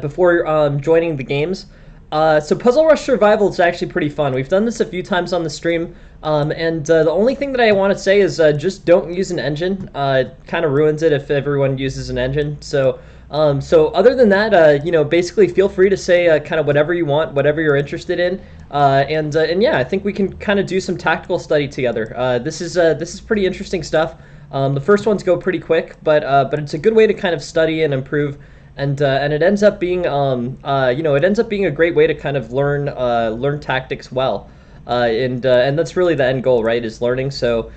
before joining the games. So Puzzle Rush Survival is actually pretty fun. We've done this a few times on the stream, and the only thing that I want to say is just don't use an engine. It kind of ruins it if everyone uses an engine. So other than that, basically feel free to say kind of whatever you want, whatever you're interested in, and yeah, I think we can kind of do some tactical study together. This is pretty interesting stuff. The first ones go pretty quick, but it's a good way to kind of study and improve, and it ends up being it ends up being a great way to kind of learn tactics well, and that's really the end goal, right? Is learning. So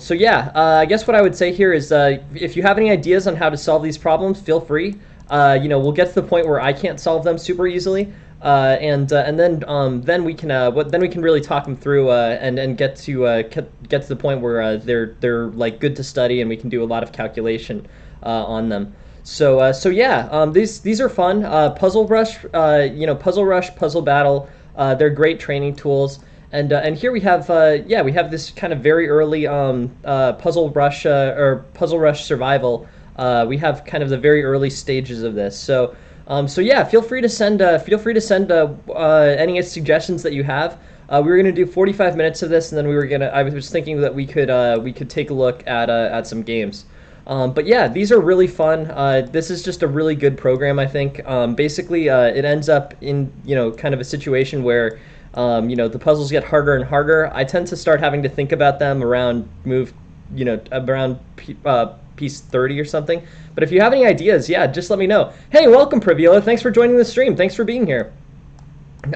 yeah, I guess what I would say here is if you have any ideas on how to solve these problems, feel free. We'll get to the point where I can't solve them super easily, and then we can really talk them through and get to the point where they're like good to study, and we can do a lot of calculation on them. So yeah, these are fun. Puzzle Rush, Puzzle Rush, Puzzle Battle. They're great training tools. And here we have we have this kind of very early Puzzle Rush or Puzzle Rush Survival. We have kind of the very early stages of this. So yeah, feel free to send any suggestions that you have. We were gonna do 45 minutes of this, and then I was thinking that we could take a look at some games. But yeah, these are really fun. This is just a really good program, I think. Basically, it ends up in kind of a situation where the puzzles get harder and harder. I tend to start having to think about them around piece 30 or something. But if you have any ideas, yeah, just let me know. Hey, welcome, Privila. Thanks for joining the stream. Thanks for being here.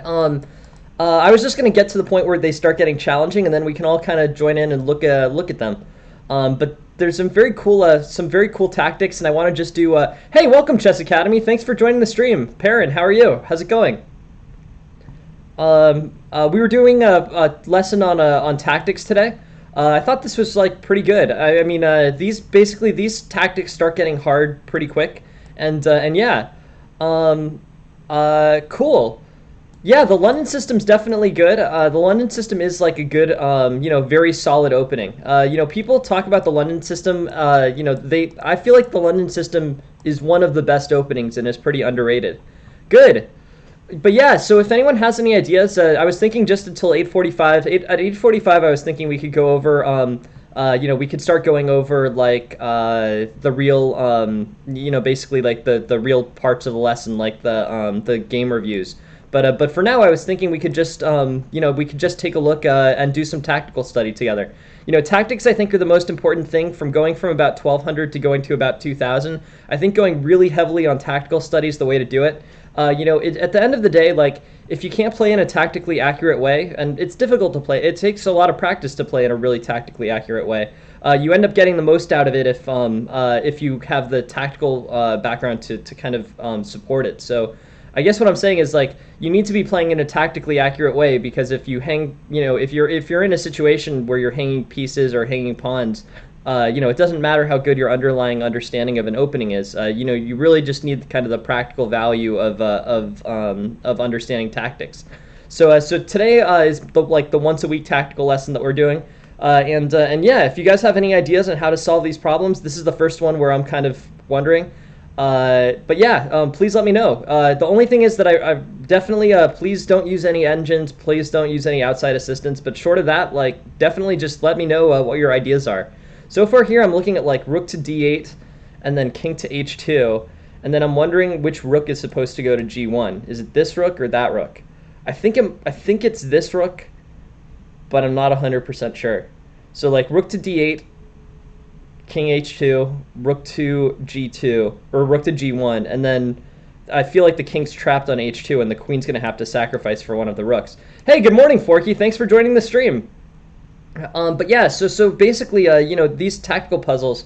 I was just going to get to the point where they start getting challenging, and then we can all kind of join in and look at them. But there's some very cool tactics, and I want to just do. Hey, welcome, Chess Academy. Thanks for joining the stream. Perrin, how are you? How's it going? We were doing a lesson on tactics today. I thought this was like pretty good. I mean, these tactics start getting hard pretty quick, and yeah, cool. Yeah, the London system's definitely good. The London system is like a good, very solid opening. People talk about the London system. I feel like the London system is one of the best openings and is pretty underrated. Good. But yeah, so if anyone has any ideas, I was thinking just until 8:45. At 8:45, I was thinking we could go over, we could start going over like the real, basically like the real parts of the lesson, like the game reviews. But for now, I was thinking we could just take a look and do some tactical study together. Tactics I think are the most important thing. From going from about 1200 to going to about 2000, I think going really heavily on tactical study is the way to do it. At the end of the day, like if you can't play in a tactically accurate way, and it's difficult to play, it takes a lot of practice to play in a really tactically accurate way. You end up getting the most out of it if you have the tactical background to kind of support it. So I guess what I'm saying is like you need to be playing in a tactically accurate way, because if you hang, if you're in a situation where you're hanging pieces or hanging pawns, it doesn't matter how good your underlying understanding of an opening is. You really just need kind of the practical value of understanding tactics. So today is the once a week tactical lesson that we're doing. And yeah, if you guys have any ideas on how to solve these problems, this is the first one where I'm kind of wondering. But yeah, please let me know. The only thing is that I definitely please don't use any engines. Please don't use any outside assistance. But short of that, like definitely just let me know what your ideas are. So far here, I'm looking at like rook to d8, and then king to h2, and then I'm wondering which rook is supposed to go to g1. Is it this rook or that rook? I think it's this rook, but I'm not 100% sure. So like rook to d8, king h2, rook to g2, or rook to g1, and then I feel like the king's trapped on h2, and the queen's going to have to sacrifice for one of the rooks. Hey, good morning, Forky. Thanks for joining the stream. But yeah, so basically, these tactical puzzles,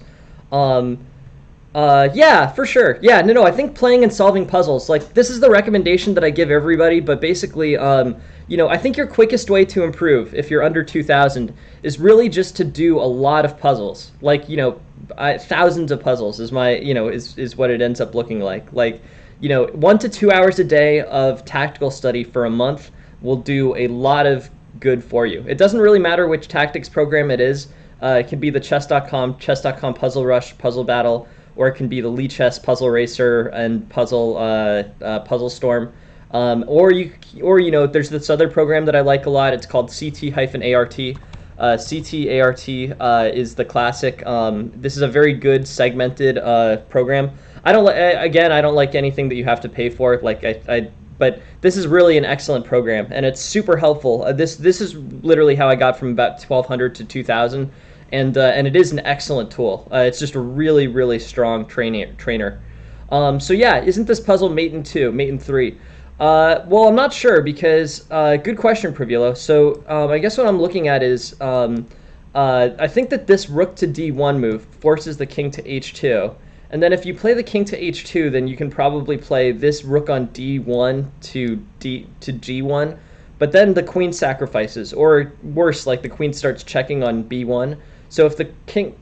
yeah, for sure. Yeah, no, I think playing and solving puzzles, like, this is the recommendation that I give everybody, but basically, I think your quickest way to improve, if you're under 2,000, is really just to do a lot of puzzles. Like, thousands of puzzles is is what it ends up looking like. Like, 1 to 2 hours a day of tactical study for a month will do a lot of good for you. It doesn't really matter which tactics program it is. It can be the chess.com Puzzle Rush, Puzzle Battle, or it can be the Lichess Puzzle Racer and Puzzle Storm. Or there's this other program that I like a lot. It's called CT-ART. CT-ART is the classic. This is a very good segmented program. I don't like anything that you have to pay for. But this is really an excellent program, and it's super helpful. This is literally how I got from about 1200 to 2000, and it is an excellent tool. It's just a really, really strong trainer. So yeah, isn't this puzzle mate in 2, mate in 3? Well, I'm not sure because good question, Privilo. So I guess what I'm looking at is I think that this rook to d1 move forces the king to h2. And then if you play the king to h2, then you can probably play this rook on d1 to g1. But then the queen sacrifices, or worse, like the queen starts checking on b1. So if the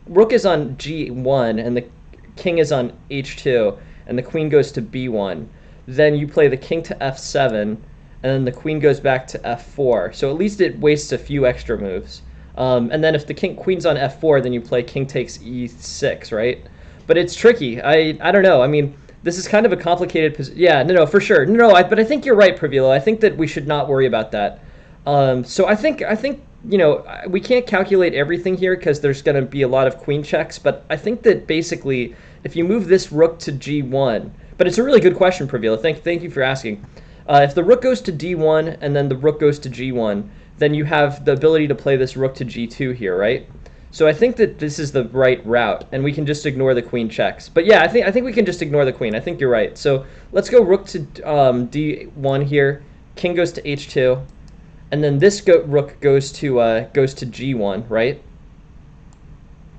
rook is on g1 and the king is on h2 and the queen goes to b1, then you play the king to f7 and then the queen goes back to f4. So at least it wastes a few extra moves. And then if the queen's on f4, then you play king takes e6, right? But it's tricky. I don't know. I mean, this is kind of a complicated position. Yeah, no, for sure. But I think you're right, Pravilo. I think that we should not worry about that. So I think we can't calculate everything here because there's going to be a lot of queen checks. But I think that basically, if you move this rook to g1, but it's a really good question, Pravilo. Thank you for asking. If the rook goes to d1 and then the rook goes to g1, then you have the ability to play this rook to g2 here, right? So I think that this is the right route, and we can just ignore the queen checks. But yeah, I think we can just ignore the queen. I think you're right. So let's go rook to d1 here. King goes to h2, and then this rook goes to g1, right?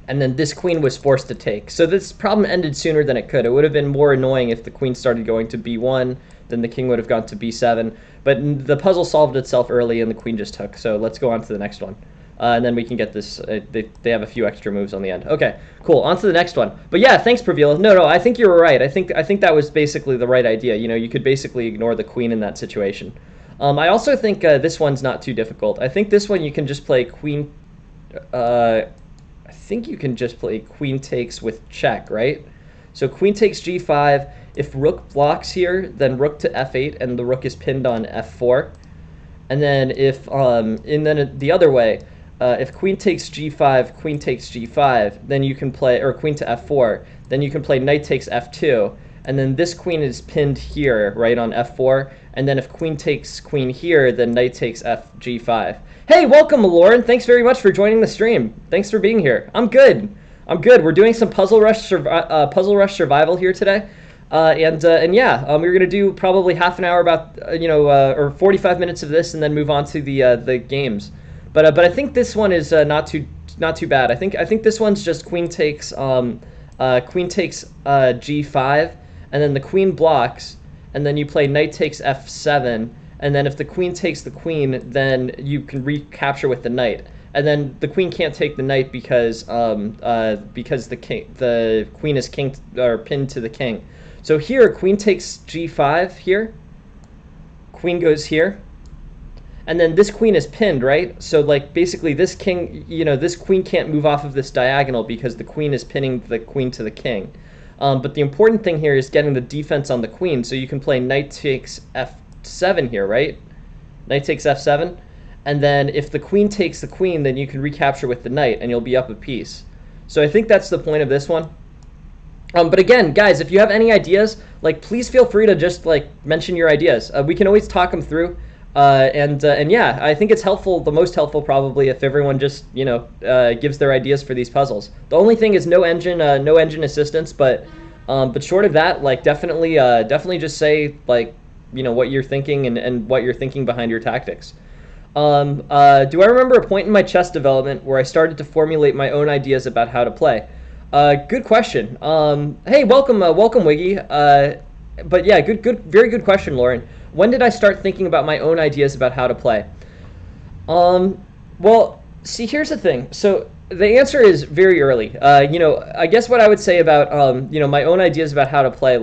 And then this queen was forced to take. So this problem ended sooner than it could. It would have been more annoying if the queen started going to b1, then the king would have gone to b7. But the puzzle solved itself early, and the queen just took. So let's go on to the next one. And then we can get this. They have a few extra moves on the end. Okay, cool. On to the next one. But yeah, thanks, Pravila. No, I think you were right. I think that was basically the right idea. You could basically ignore the queen in that situation. I also think this one's not too difficult. I think this one you can just play queen. I think you can just play queen takes with check, right? So queen takes g5. If rook blocks here, then rook to f8, and the rook is pinned on f4. And then the other way. If queen takes g5, queen takes g5, then you can play, or queen to f4, then you can play knight takes f2, and then this queen is pinned here, right, on f4, and then if queen takes queen here, then knight takes g5. Hey, welcome, Lauren. Thanks very much for joining the stream. Thanks for being here. I'm good. We're doing some Puzzle Rush Survival here today. And yeah, we're gonna do probably half an hour about or 45 minutes of this, and then move on to the games. But I think this one is not too bad. I think this one's just queen takes g5, and then the queen blocks, and then you play knight takes f7, and then if the queen takes the queen, then you can recapture with the knight, and then the queen can't take the knight because the queen is pinned to the king. So here queen takes g5 here, queen goes here. And then this queen is pinned, right? So like basically this king, this queen can't move off of this diagonal because the queen is pinning the queen to the king. But the important thing here is getting the defense on the queen. So you can play knight takes f7 here, right? Knight takes f7. And then if the queen takes the queen, then you can recapture with the knight and you'll be up a piece. So I think that's the point of this one. But again, guys, if you have any ideas, please feel free to just mention your ideas. We can always talk them through. And yeah, I think it's helpful, the most helpful probably, if everyone just gives their ideas for these puzzles. The only thing is no engine assistance, but short of that, definitely just say what you're thinking and what you're thinking behind your tactics. Do I remember a point in my chess development where I started to formulate my own ideas about how to play? Good question. Hey, welcome, Wiggy. But yeah, very good question, Lauren. When did I start thinking about my own ideas about how to play? Well, see, here's the thing. So the answer is very early. I guess what I would say about my own ideas about how to play,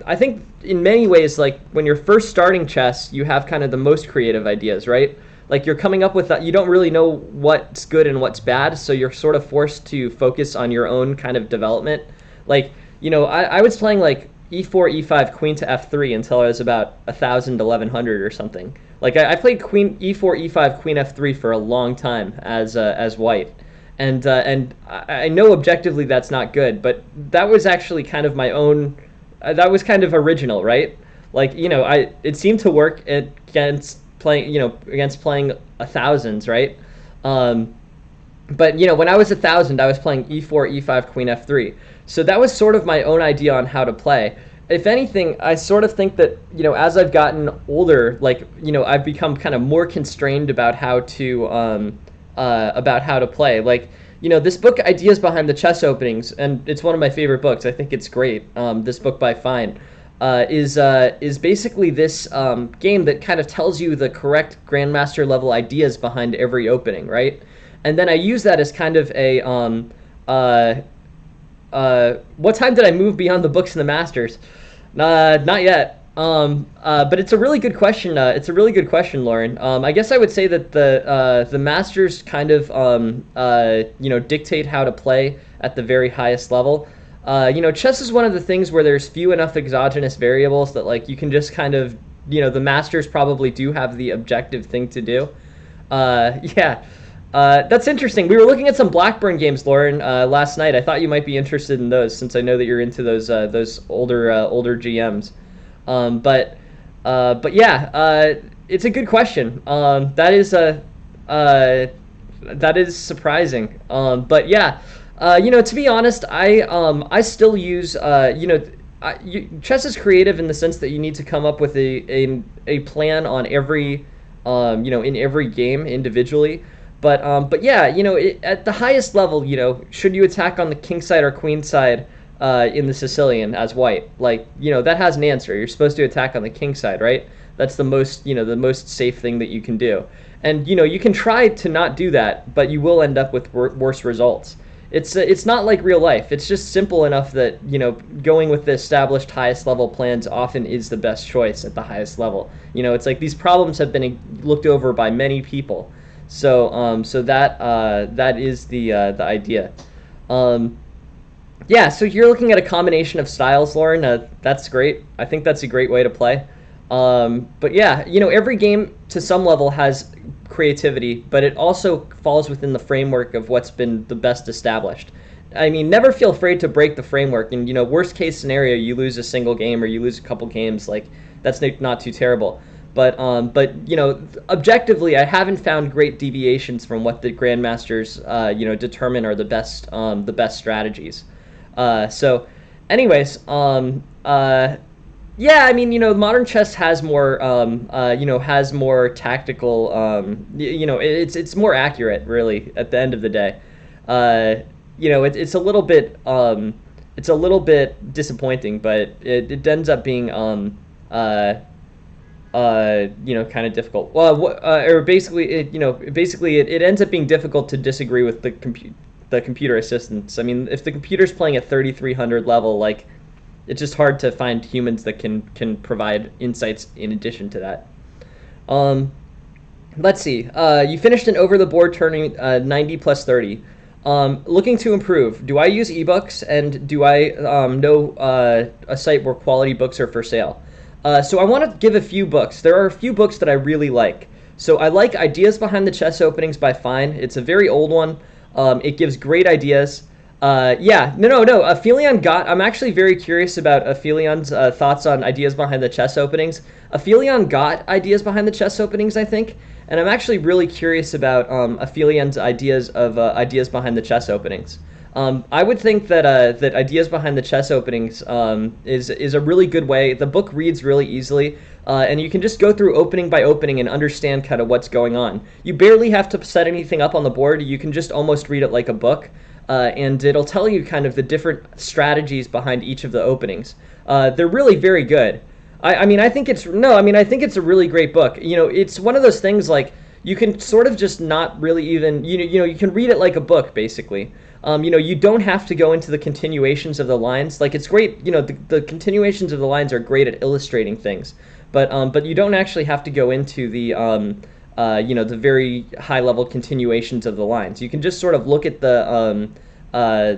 I think in many ways, when you're first starting chess, you have kind of the most creative ideas, right? Like you're coming up with you don't really know what's good and what's bad, so you're sort of forced to focus on your own kind of development. Like, I was playing like e4, e5, queen to f3 until I was about 1,000, 1,100 or something. Like I played queen e4, e5, queen f3 for a long time as white, and I know objectively that's not good, but that was actually kind of my own. That was kind of original, right? Like it seemed to work against playing thousands, right? But when I was 1,000, I was playing e4, e5, queen f3. So that was sort of my own idea on how to play. If anything, I sort of think that as I've gotten older, like I've become kind of more constrained about how to play. Like this book, Ideas Behind the Chess Openings, and it's one of my favorite books. I think it's great. This book by Fine is basically this game that kind of tells you the correct grandmaster level ideas behind every opening, right? And then I use that as kind of a what time did I move beyond the books and the masters? Not yet. But it's a really good question. It's a really good question, Lauren. I guess I would say that the masters kind of dictate how to play at the very highest level. Chess is one of the things where there's few enough exogenous variables that like you can just kind of the masters probably do have the objective thing to do. Yeah. That's interesting. We were looking at some Blackburn games, Lauren, last night. I thought you might be interested in those, since I know that you're into those older GMs. But yeah, it's a good question. That is surprising. But yeah, to be honest, I still use chess is creative in the sense that you need to come up with a plan on every in every game individually. But yeah, at the highest level, should you attack on the king side or queen side in the Sicilian as white? Like, that has an answer. You're supposed to attack on the king side, right? That's the most safe thing that you can do. And you can try to not do that, but you will end up with worse results. It's not like real life. It's just simple enough that going with the established highest level plans often is the best choice at the highest level. It's like these problems have been looked over by many people. So that is the idea. Yeah, so you're looking at a combination of styles, Lauren. That's great. I think that's a great way to play. But yeah, every game to some level has creativity, but it also falls within the framework of what's been the best established. I mean, never feel afraid to break the framework. And worst case scenario, you lose a single game or you lose a couple games. Like that's not too terrible. But objectively, I haven't found great deviations from what the grandmasters determine are the best strategies. So, anyways, yeah, I mean, modern chess has more tactical. It's more accurate, really, at the end of the day. It's a little bit disappointing, but it ends up being kind of difficult. Well, or basically, it ends up being difficult to disagree with the computer assistants. I mean, if the computer's playing at 3,300 level, like, it's just hard to find humans that can provide insights in addition to that. Let's see. You finished an over the board turning 90 plus 30. Looking to improve. Do I use ebooks, and do I know a site where quality books are for sale? So I want to give a few books. There are a few books that I really like. So I like Ideas Behind the Chess Openings by Fine. It's a very old one. It gives great ideas. Aphelion got. I'm actually very curious about Aphelion's thoughts on Ideas Behind the Chess Openings. Aphelion got Ideas Behind the Chess Openings, I think, and I'm actually really curious about Aphelion's ideas behind the chess openings. I would think that that Ideas Behind the Chess Openings is a really good way. The book reads really easily, and you can just go through opening by opening and understand kind of what's going on. You barely have to set anything up on the board. You can just almost read it like a book, and it'll tell you kind of the different strategies behind each of the openings. They're really very good. I think it's a really great book. It's one of those things like you can sort of just not really even you can read it like a book basically. You don't have to go into the continuations of the lines. Like it's great, the continuations of the lines are great at illustrating things, but you don't actually have to go into the the very high level continuations of the lines. You can just sort of look at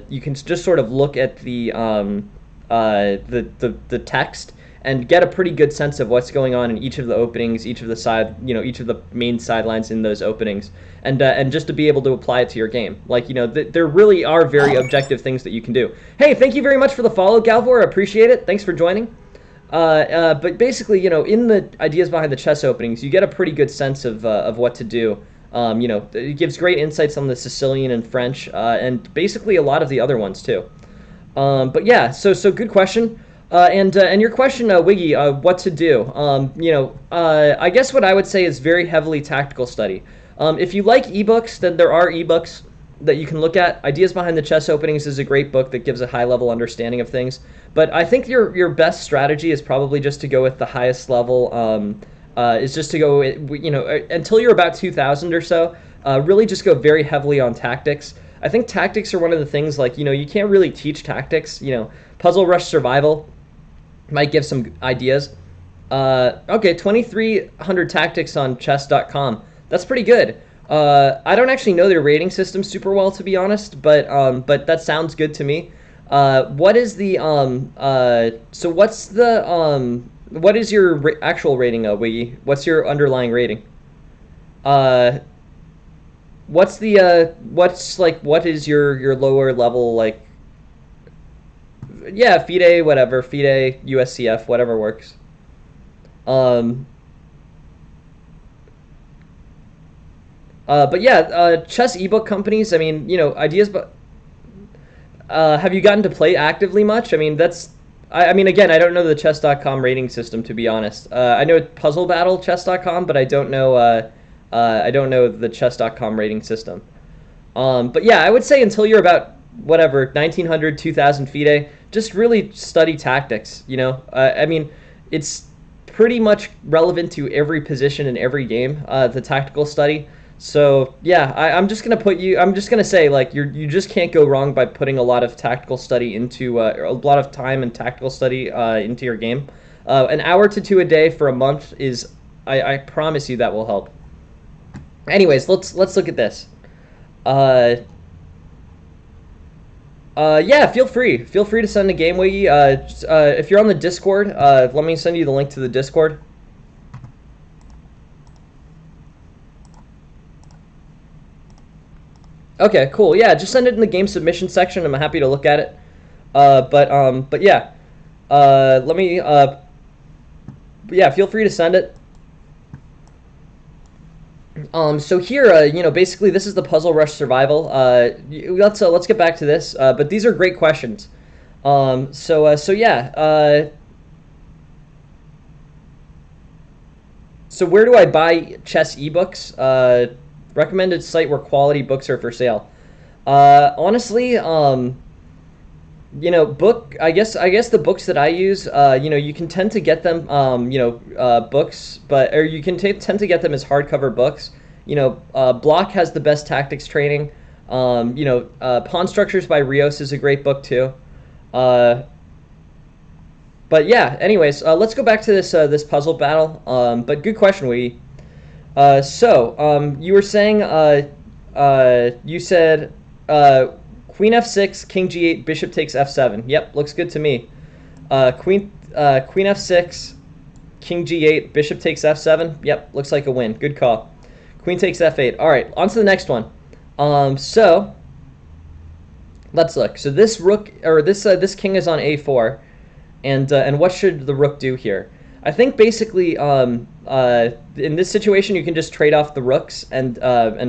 you can just sort of look at the text and get a pretty good sense of what's going on in each of the openings, each of the each of the main sidelines in those openings, and just to be able to apply it to your game. Like, there really are very objective things that you can do. Hey, thank you very much for the follow, Galvor. I appreciate it. Thanks for joining. But basically, in the ideas behind the chess openings, you get a pretty good sense of what to do. It gives great insights on the Sicilian and French, and basically a lot of the other ones too. But yeah, so good question. And your question, Wiggy, what to do? I guess what I would say is very heavily tactical study. If you like ebooks, then there are ebooks that you can look at. Ideas Behind the Chess Openings is a great book that gives a high-level understanding of things. But I think your best strategy is probably just to go with the highest level. Is just to go, until you're about 2,000 or so. Really, just go very heavily on tactics. I think tactics are one of the things, like, you can't really teach tactics. Puzzle Rush Survival might give some ideas. Okay, 2,300 tactics on chess.com. That's pretty good. I don't actually know their rating system super well, to be honest, but that sounds good to me. What is the what is your actual rating, Wiggy? What's your underlying rating? What is your lower level, like? Yeah, FIDE, whatever, FIDE, USCF, whatever works. But yeah, chess ebook companies. I mean, ideas, but have you gotten to play actively much? I mean, I mean, again, I don't know the chess.com rating system, to be honest. I know Puzzle Battle chess.com, but I don't know the chess.com rating system. But yeah, I would say until you're about whatever 1,900, 2,000 FIDE, just really study tactics. I mean, it's pretty much relevant to every position in every game. The tactical study. So yeah, I'm just gonna say, like, you just can't go wrong by putting a lot of tactical study into a lot of time and tactical study into your game. An hour to two a day for a month is, I promise you, that will help. Anyways, let's look at this. Yeah, feel free to send a game, Wiggy. If you're on the Discord, let me send you the link to the Discord. Okay, cool. Yeah, just send it in the game submission section. I'm happy to look at it. But yeah, let me. Yeah, feel free to send it. So here, basically this is the Puzzle Rush Survival. Let's get back to this. But these are great questions. So yeah. So where do I buy chess ebooks? Recommended site where quality books are for sale. Honestly, I guess the books that I use, you can tend to get them, books, or you can tend to get them as hardcover books. Block has the best tactics training. Pawn Structures by Rios is a great book too. But yeah, anyways, let's go back to this puzzle battle. But good question, Wee. You were saying, you said, Queen f6, King g8, Bishop takes f7. Yep, looks good to me. Queen f6, King g8, Bishop takes f7. Yep, looks like a win. Good call. Queen takes f8. All right, on to the next one. So let's look. So this rook, or this king is on a4, and what should the rook do here? I think basically, in this situation, you can just trade off the rooks and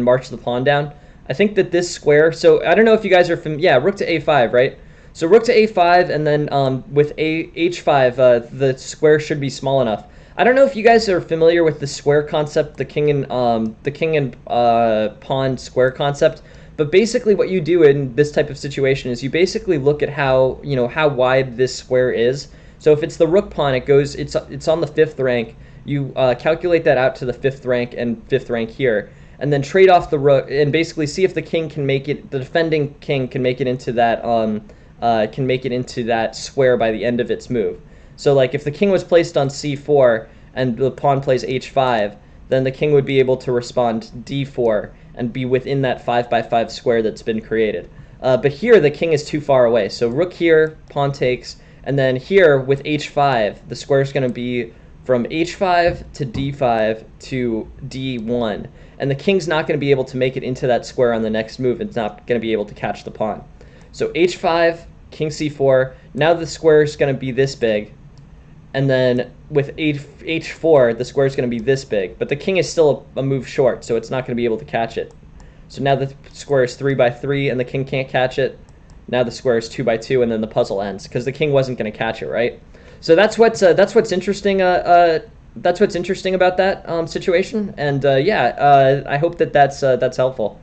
march the pawn down. I think that this square. So I don't know if you guys are yeah, rook to a5, right? So rook to a5, and then with h5, the square should be small enough. I don't know if you guys are familiar with the square concept, the king and pawn square concept. But basically, what you do in this type of situation is you basically look at how wide this square is. So if it's the rook pawn, it's on the 5th rank. You calculate that out to the 5th rank and 5th rank here, and then trade off the rook and basically see if the king can make it. The defending king can make it into that square by the end of its move. So like if the king was placed on c4 and the pawn plays h5, then the king would be able to respond d4 and be within that 5x5 square that's been created. But here the king is too far away. So rook here, pawn takes, and then here with h5, the square is going to be from h5 to d5 to d1. And the king's not going to be able to make it into that square on the next move. It's not going to be able to catch the pawn. So h5, king c4. Now the square is going to be this big. And then with h4, the square is going to be this big. But the king is still a move short, so it's not going to be able to catch it. So now the square is 3x3, and the king can't catch it. Now the square is 2x2, and then the puzzle ends, because the king wasn't going to catch it, right? So that's what's interesting. That's what's interesting about that situation. And I hope that that's helpful.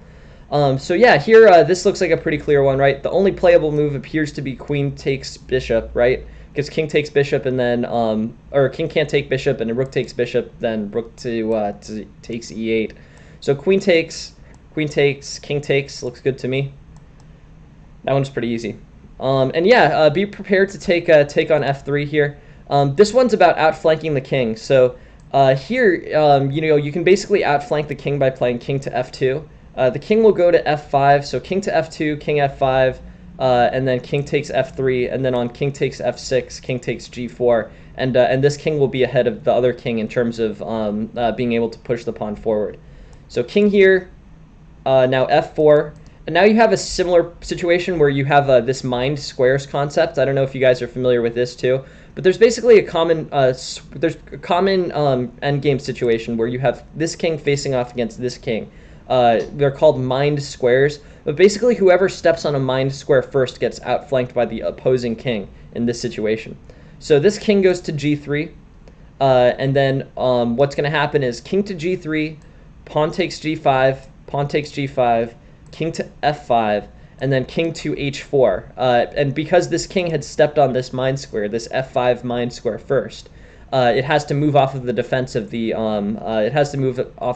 So yeah, here this looks like a pretty clear one, right? The only playable move appears to be queen takes bishop, right? Because king takes bishop, and then or king can't take bishop, and rook takes bishop, then rook to takes e8. So queen takes, king takes looks good to me. That one's pretty easy. And yeah, be prepared to take on f3 here. This one's about outflanking the king. So here, you can basically outflank the king by playing king to f2. The king will go to f5, so king to f2, king f5, and then king takes f3, and then on king takes f6, king takes g4, and this king will be ahead of the other king in terms of being able to push the pawn forward. So king here, now f4. And now you have a similar situation where you have this mined squares concept. I don't know if you guys are familiar with this too, but there's basically a common endgame situation where you have this king facing off against this king. They're called mined squares, but basically whoever steps on a mined square first gets outflanked by the opposing king in this situation. So this king goes to g3, and then what's going to happen is king to g3, pawn takes g5, pawn takes g5, king to f5, and then king to h4. And because this king had stepped on this mined square, this f5 mined square first, it has to move off of the defense of the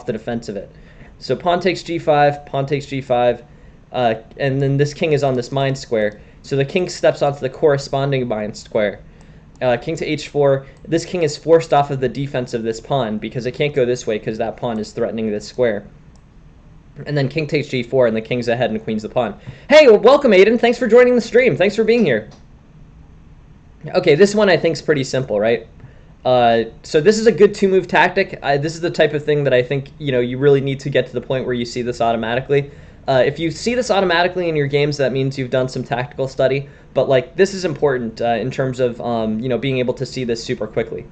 defense of it. So pawn takes g5, pawn takes g5, and then this king is on this mined square. So the king steps onto the corresponding mined square. King to h4. This king is forced off of the defense of this pawn because it can't go this way because that pawn is threatening this square. And then king takes g4, and the king's ahead and queen's the pawn. Hey, well, welcome, Aiden. Thanks for joining the stream. Thanks for being here. Okay, this one I think is pretty simple, right? So this is a good two-move tactic. This is the type of thing that I think you really need to get to the point where you see this automatically. If you see this automatically in your games, that means you've done some tactical study. But like this is important in terms of being able to see this super quickly.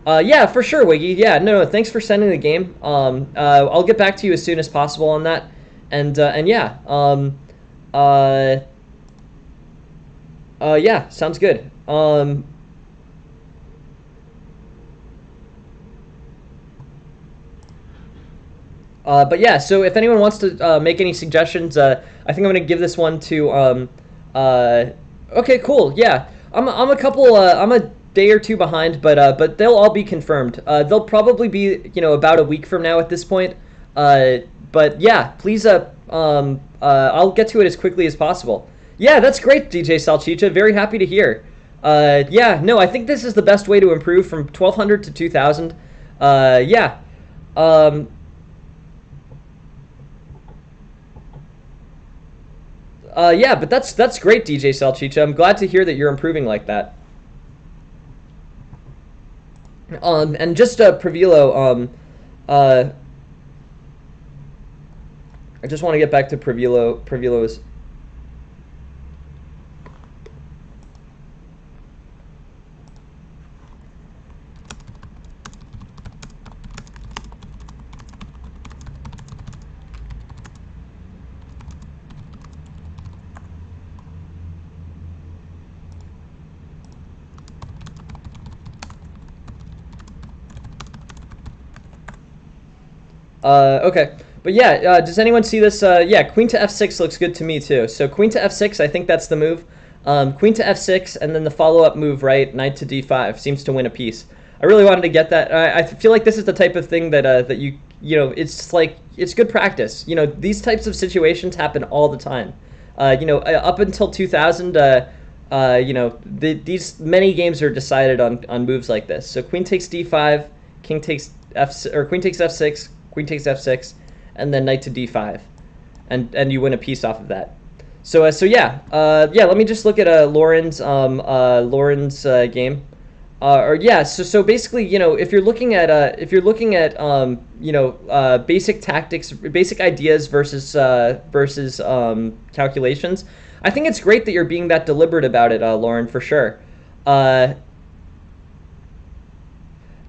Yeah, for sure, Wiggy. Yeah, no, thanks for sending the game. I'll get back to you as soon as possible on that. And yeah, yeah, sounds good. But yeah, so if anyone wants to make any suggestions, I think I'm gonna give this one to. Okay, cool. Yeah, I'm a day or two behind, but they'll all be confirmed. They'll probably be about a week from now at this point. But yeah, please I'll get to it as quickly as possible. Yeah, that's great, DJ Salchicha. Very happy to hear. Yeah, no, I think this is the best way to improve from 1200 to 2000. Yeah. Yeah, but that's great, DJ Salchicha. I'm glad to hear that you're improving like that. And just Pravilo, I just want to get back to Pravilo's. Okay, but yeah, does anyone see this? Yeah, queen to f6 looks good to me too. So queen to f6, I think that's the move. Queen to f6, and then the follow-up move, right? Knight to d5 seems to win a piece. I really wanted to get that. I feel like this is the type of thing that that it's like it's good practice. These types of situations happen all the time. Up until 2000, these many games are decided on moves like this. So queen takes d5, king takes queen takes f6, queen takes f6, and then knight to d5, and you win a piece off of that. So yeah, yeah. Let me just look at Lauren's game. Or yeah, so basically, if you're looking at basic tactics, basic ideas versus calculations, I think it's great that you're being that deliberate about it, Lauren, for sure. Uh,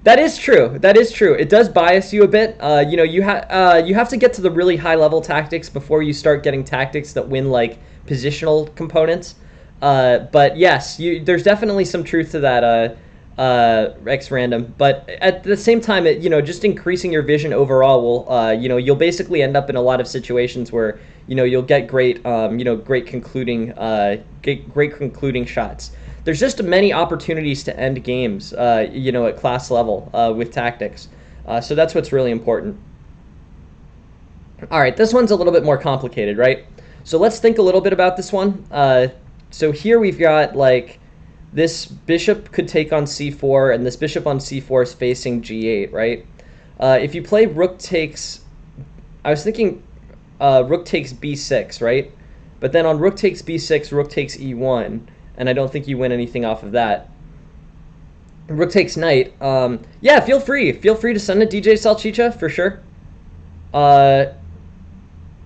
that is true. That is true. It does bias you a bit. You have to get to the really high level tactics before you start getting tactics that win like positional components. But yes, there's definitely some truth to that. X random, but at the same time, just increasing your vision overall will, you'll basically end up in a lot of situations where, you'll get great, great concluding shots. There's just many opportunities to end games, at class level with tactics. So that's what's really important. All right, this one's a little bit more complicated, right? So let's think a little bit about this one. So here we've got like, this bishop could take on c4, and this bishop on c4 is facing g8, right? If you play rook takes, I was thinking rook takes b6, right? But then on rook takes b6, rook takes e1, and I don't think you win anything off of that. Rook takes knight. Yeah, feel free to send a DJ Salchicha for sure.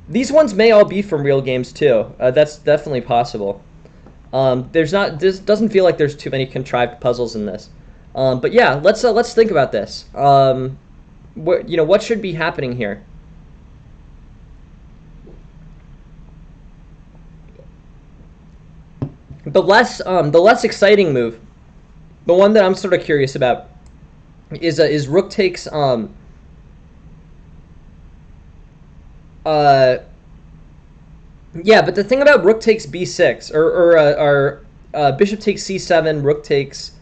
These ones may all be from real games too. That's definitely possible. This doesn't feel like there's too many contrived puzzles in this. But yeah, let's think about this. What should be happening here? The less exciting move, the one that I'm sort of curious about, is rook takes yeah, but the thing about rook takes b6 or bishop takes c7, rook takes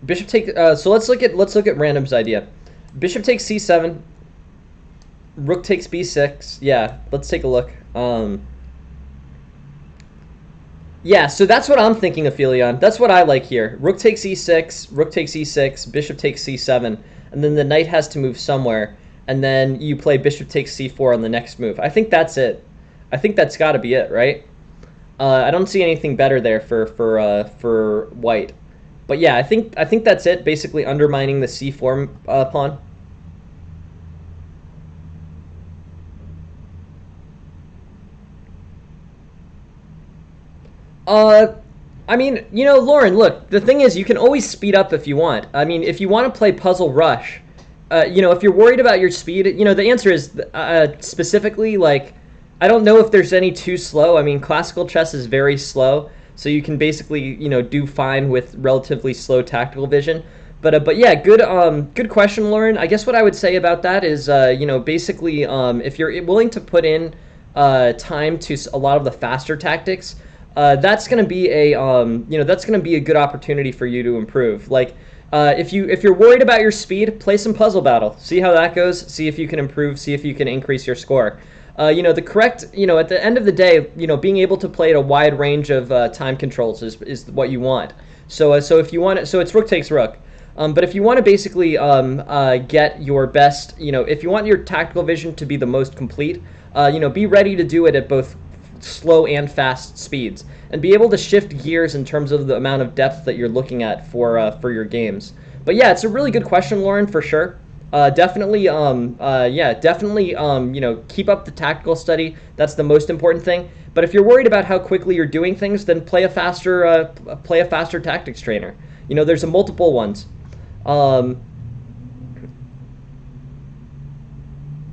bishop take so let's look at Random's idea. Bishop takes c7, rook takes b6. Yeah, let's take a look. Yeah, so that's what I'm thinking, Aphelion. That's what I like here. Rook takes e6, rook takes e6, bishop takes c7, and then the knight has to move somewhere. And then you play bishop takes c4 on the next move. I think that's it. I think that's got to be it, right? I don't see anything better there for white. But yeah, I think that's it. Basically undermining the c4 pawn. I mean, Lauren, look. The thing is, you can always speed up if you want. I mean, if you want to play Puzzle Rush. If you're worried about your speed, the answer is specifically, like, I don't know if there's any too slow. I mean, classical chess is very slow, so you can basically, do fine with relatively slow tactical vision. But yeah, good question, Lauren. I guess what I would say about that is, basically, if you're willing to put in time to a lot of the faster tactics, that's going to be a good opportunity for you to improve. Like, if you're worried about your speed, play some Puzzle Battle. See how that goes. See if you can improve. See if you can increase your score. The correct, at the end of the day, being able to play at a wide range of time controls is what you want. So if you want it, so it's rook takes rook. But if you want to basically get your best, if you want your tactical vision to be the most complete, be ready to do it at both slow and fast speeds, and be able to shift gears in terms of the amount of depth that you're looking at for your games. But yeah, it's a really good question, Lauren, for sure. Definitely, keep up the tactical study. That's the most important thing. But if you're worried about how quickly you're doing things, then play a faster tactics trainer. There's multiple ones.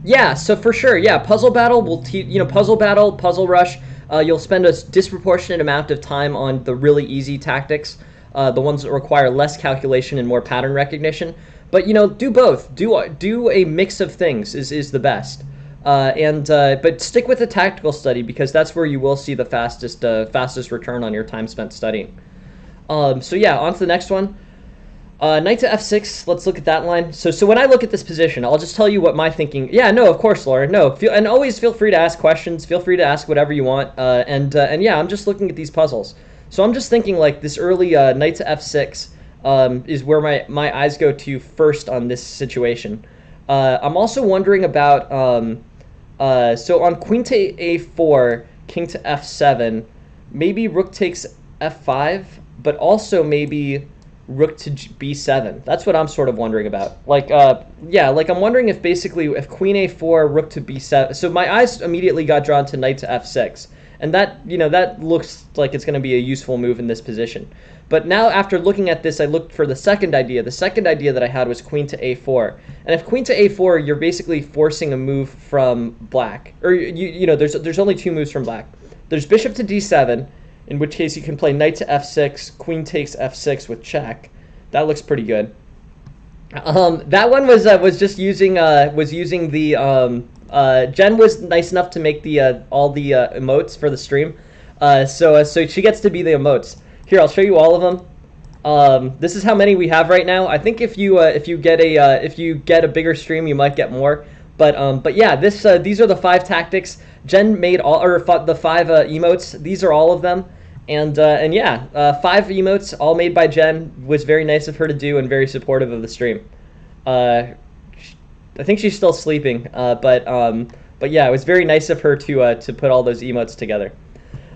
Yeah, so for sure, yeah, Puzzle Battle will teach, Puzzle Battle, Puzzle Rush, you'll spend a disproportionate amount of time on the really easy tactics, the ones that require less calculation and more pattern recognition. But, do both. Do a mix of things is the best. But stick with the tactical study, because that's where you will see the fastest return on your time spent studying. So yeah, on to the next one. Knight to f6, let's look at that line. So when I look at this position, I'll just tell you what my thinking... Yeah, no, of course, Lauren, no. And always feel free to ask questions. Feel free to ask whatever you want. And yeah, I'm just looking at these puzzles. So I'm just thinking, like, this early knight to f6, is where my eyes go to first on this situation. I'm also wondering about so on queen to a4, king to f7, maybe rook takes f5, but also maybe rook to b7. That's what I'm sort of wondering about. Like, yeah, like I'm wondering if basically if queen a4, rook to b7. So my eyes immediately got drawn to knight to f6, and that that looks like it's going to be a useful move in this position. But now after looking at this, I looked for the second idea. The second idea that I had was queen to a4, and if queen to a4, you're basically forcing a move from black, or there's only two moves from black. There's bishop to d7, in which case you can play knight to f6, queen takes f6 with check. That looks pretty good. That one was just using the Jen was nice enough to make the all the emotes for the stream, so she gets to be the emotes. Here, I'll show you all of them. This is how many we have right now. I think if you get a bigger stream, you might get more. But yeah, these are the 5 tactics. Jen made the 5 emotes. These are all of them. And yeah, 5 emotes, all made by Jen. Was very nice of her to do and very supportive of the stream. I think she's still sleeping, but yeah, it was very nice of her to put all those emotes together.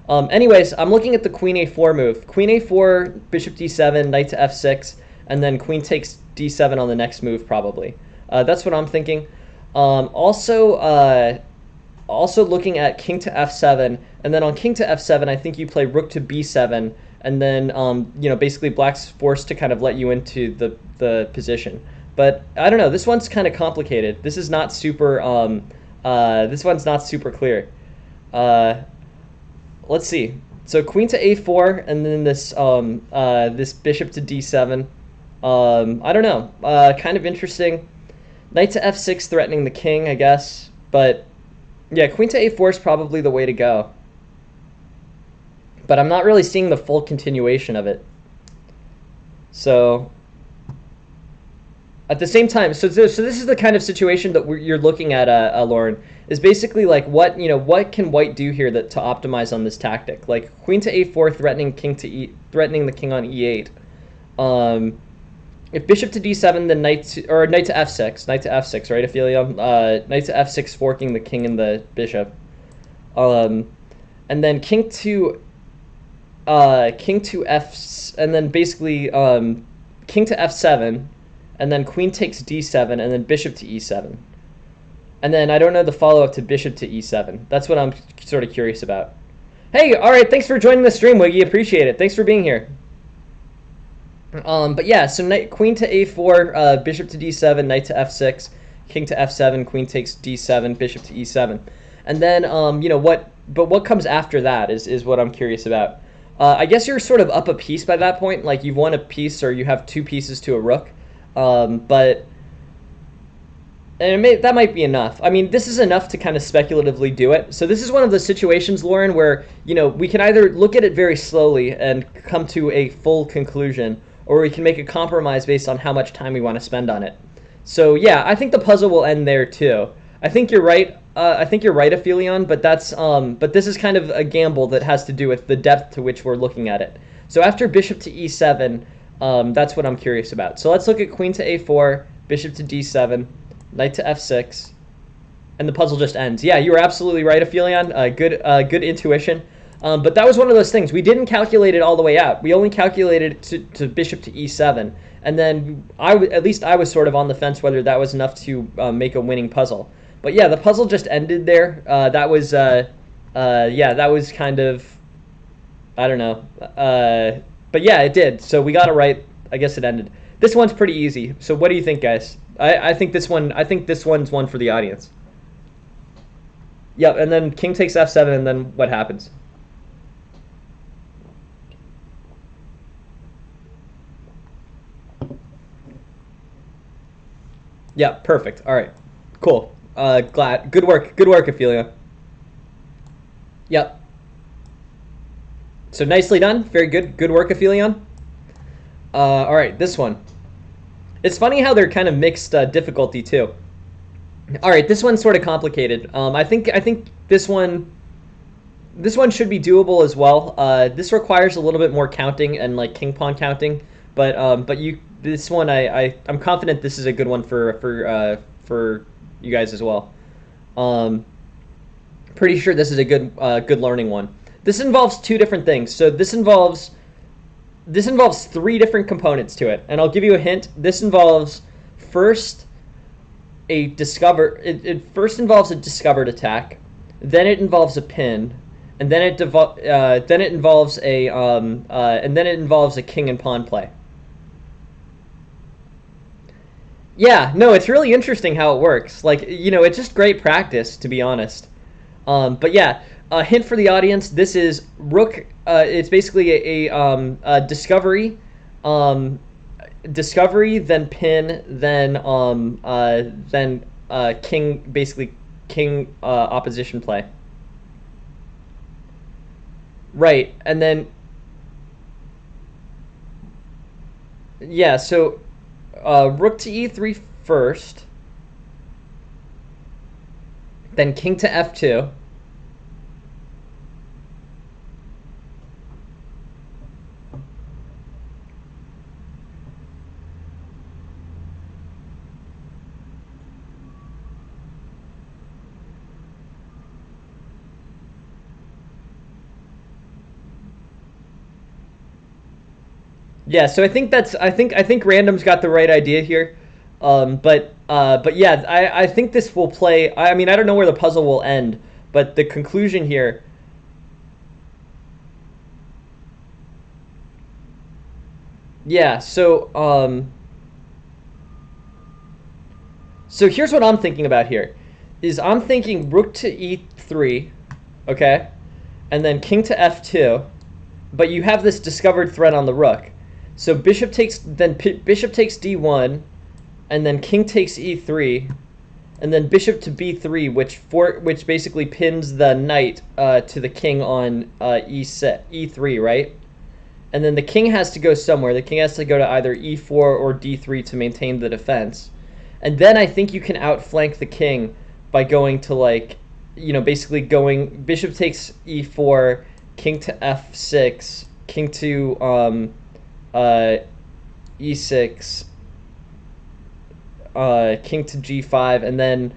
Anyways, I'm looking at the queen a4 move. Queen a4, bishop d7, knight to f6, and then queen takes d7 on the next move probably. That's what I'm thinking. Also looking at king to f7, and then on king to f7, I think you play rook to b7, and then basically black's forced to kind of let you into the position. But I don't know. This one's kind of complicated. This is not super. This one's not super clear. Let's see. So queen to a4, and then this bishop to d7. I don't know. Kind of interesting. Knight to f6 threatening the king, I guess. But yeah, queen to a4 is probably the way to go. But I'm not really seeing the full continuation of it. So at the same time, so this is the kind of situation that you're looking at, Lauren, is basically like what can white do here to optimize on this tactic? Like queen to a4 threatening the king on e8. If bishop to d7, then knight to f6, right, Ophelia? Knight to f6 forking the king and the bishop. And then king to f, and then basically king to f7, and then queen takes d7, and then bishop to e7. And then I don't know the follow-up to bishop to e7. That's what I'm sort of curious about. Hey, all right, thanks for joining the stream, Wiggy. Appreciate it. Thanks for being here. But yeah, so queen to a4, bishop to d7, knight to f6, king to f7, queen takes d7, bishop to e7. And then, what comes after that is what I'm curious about. I guess you're sort of up a piece by that point, like you've won a piece or you have 2 pieces to a rook. But that might be enough. I mean, this is enough to kind of speculatively do it. So this is one of the situations, Lauren, where, we can either look at it very slowly and come to a full conclusion, or we can make a compromise based on how much time we want to spend on it. So yeah, I think the puzzle will end there too. I think you're right. Aphelion, but but this is kind of a gamble that has to do with the depth to which we're looking at it. So after bishop to e7, that's what I'm curious about. So let's look at queen to a4, bishop to d7, knight to f6, and the puzzle just ends. Yeah, you were absolutely right, Aphelion. Good intuition. But that was one of those things. We didn't calculate it all the way out. We only calculated it to bishop to e7. And then at least I was sort of on the fence whether that was enough to make a winning puzzle. But yeah, the puzzle just ended there. That was kind of, I don't know. But yeah, it did. So we got it right. I guess it ended. This one's pretty easy. So what do you think, guys? I think this one's one for the audience. Yep, and then king takes f7, and then what happens? Yeah, perfect. All right, cool. Good work, Ophelia. Yep. So nicely done. Very good. Good work, Aphelion. All right, this one. It's funny how they're kind of mixed difficulty too. All right, this one's sort of complicated. I think this one should be doable as well. This requires a little bit more counting and like king pawn counting, But you this one I'm confident this is a good one for you guys as well. Um, Pretty sure this is a good learning one. This involves two different things. So this involves three different components to it, and I'll give you a hint. This involves first it first involves a discovered attack, then it involves a pin, and then it involves a king and pawn play. Yeah, no, it's really interesting how it works. Like, it's just great practice, to be honest. But yeah, a hint for the audience: this is rook. It's basically a discovery, then pin, then king, basically king opposition play. Right, and then yeah, so rook to e3 first, then king to f2. Yeah, so I think Random's got the right idea here, but yeah, I think this will play. I mean, I don't know where the puzzle will end, but the conclusion here. Yeah, so here's what I'm thinking about here, is I'm thinking rook to e3, okay, and then king to f2, but you have this discovered threat on the rook. So bishop takes d1, and then king takes e3, and then bishop to b3, which basically pins the knight to the king on e3, right? And then the king has to go somewhere. The king has to go to either e4 or d3 to maintain the defense. And then I think you can outflank the king by going to, like, basically going bishop takes e4, king to f6, king to e6, king to g5, and then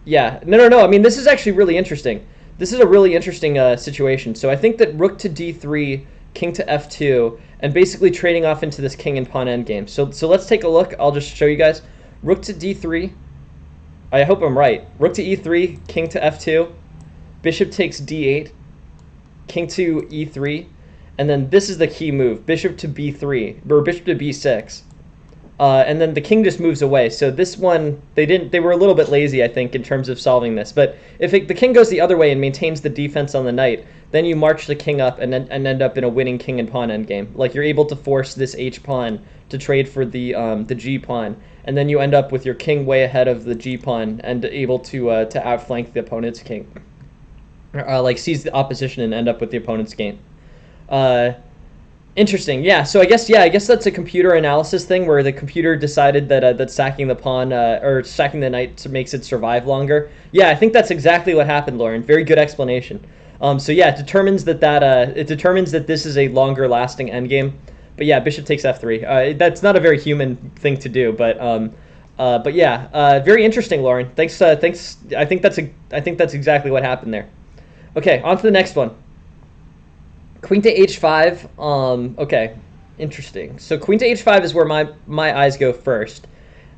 yeah, no. I mean, this is actually really interesting. This is a really interesting situation. So I think that rook to d3, king to f2, and basically trading off into this king and pawn endgame. So let's take a look. I'll just show you guys. Rook to d3. I hope I'm right. Rook to e3, king to f2, bishop takes d8, king to e3, and then this is the key move: bishop to b3 or bishop to b6. And then the king just moves away. So this one, they were a little bit lazy, I think, in terms of solving this. But if the king goes the other way and maintains the defense on the knight, then you march the king up and end up in a winning king and pawn endgame. Like, you're able to force this h pawn to trade for the g pawn, and then you end up with your king way ahead of the g pawn and able to outflank the opponent's king, like seize the opposition and end up with the opponent's game. Interesting. Yeah. So I guess that's a computer analysis thing where the computer decided that sacking the pawn or sacking the knight makes it survive longer. Yeah, I think that's exactly what happened, Lauren. Very good explanation. So yeah, it determines that this is a longer lasting endgame. But yeah, bishop takes f3. That's not a very human thing to do, but yeah, very interesting, Lauren. Thanks. I think that's exactly what happened there. Okay, on to the next one. Queen to h5. Okay, interesting. So queen to h5 is where my eyes go first,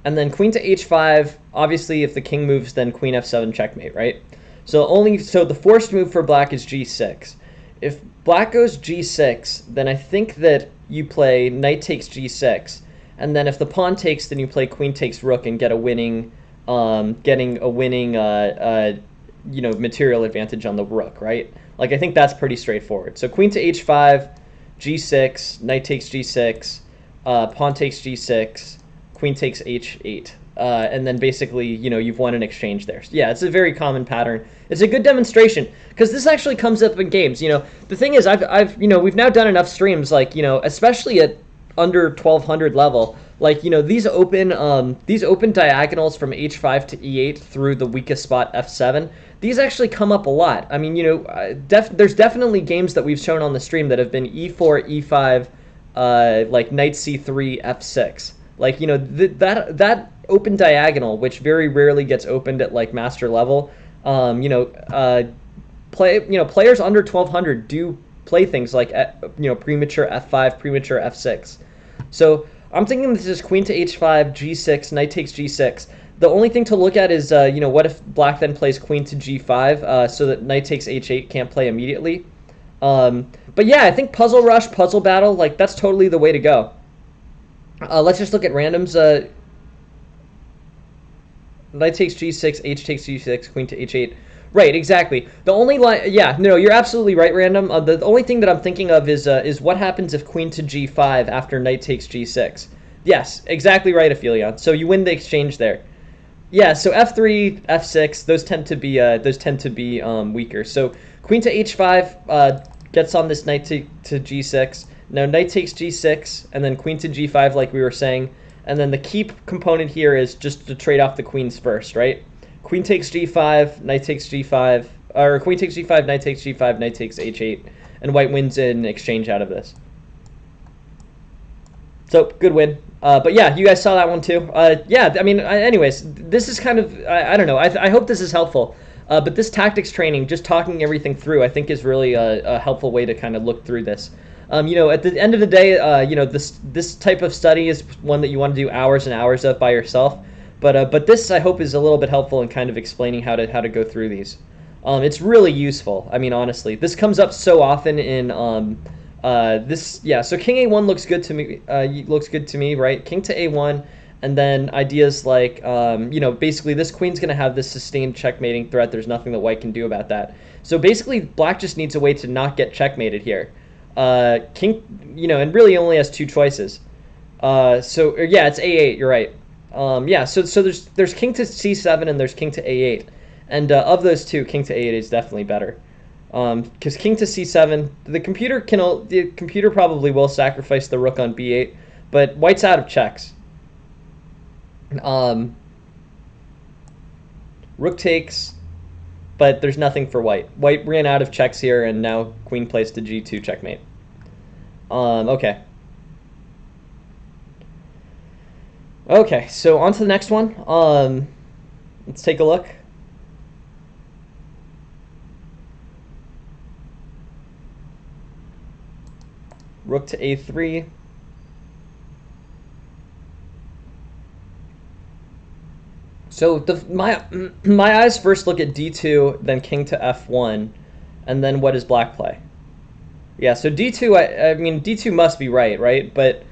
and then queen to h5. Obviously, if the king moves, then queen f7 checkmate, right? So the forced move for black is g6. If black goes g6, then I think that you play knight takes g6, and then if the pawn takes, then you play queen takes rook and get a winning, material advantage on the rook, right? Like, I think that's pretty straightforward. So queen to h5, g6, knight takes g6, pawn takes g6, queen takes h8. And then basically, you've won an exchange there. Yeah, it's a very common pattern. It's a good demonstration because this actually comes up in games. The thing is, we've now done enough streams, like, especially at under 1200 level, like, you know, these open diagonals from h5 to e8 through the weakest spot f7, these actually come up a lot. I mean, you know, there's definitely games that we've shown on the stream that have been e4, e5, like knight c3, f6. Like, you know, that open diagonal, which very rarely gets opened at like master level, you know, players under 1200 do play things like, you know, premature f5, premature f6. So I'm thinking this is queen to h5, g6, knight takes g6. The only thing to look at is, you know, what if black then plays queen to g5, so that knight takes h8 can't play immediately. But yeah, I think puzzle rush, puzzle battle, like, that's totally the way to go. Let's just look at randoms. Knight takes g6, h takes g6, queen to h8. Right, exactly. The only line, yeah, no, you're absolutely right, random. The only thing that I'm thinking of is what happens if queen to g5 after knight takes g6. Yes, exactly right, Aphelion. So you win the exchange there. Yeah, so f3, f6, those tend to be weaker. So queen to h5 gets on this knight to g6. Now knight takes g6, and then queen to g5, like we were saying. And then the key component here is just to trade off the queens first, right? Queen takes g5, knight takes g5, or queen takes g5, knight takes g5, knight takes h8, and white wins in exchange out of this. So, good win. But yeah, you guys saw that one too. Yeah, I mean, anyways, this is kind of, I don't know, I hope this is helpful. But this tactics training, just talking everything through, I think is really a helpful way to kind of look through this. You know, at the end of the day, you know, this type of study is one that you want to do hours and hours of by yourself. But this, I hope, is a little bit helpful in kind of explaining how to go through these. It's really useful. I mean, honestly, this comes up so often in this. Yeah, so king a1 looks good to me. Looks good to me, right? King to a1, and then ideas like, you know, basically this queen's gonna have this sustained checkmating threat. There's nothing that white can do about that. So basically, black just needs a way to not get checkmated here. King, you know, and really only has two choices. So yeah, it's a8. You're right. Yeah, so there's king to c7 and there's king to a8, and of those two, king to a8 is definitely better, because king to c7, the computer probably will sacrifice the rook on b8, but white's out of checks. Rook takes, but there's nothing for white. White ran out of checks here, and now queen plays to g2 checkmate. Okay. Okay, so on to the next one. Let's take a look. Rook to a3. So my eyes first look at d2, then king to f1, and then what does black play? Yeah, so d2, I mean, d2 must be right? But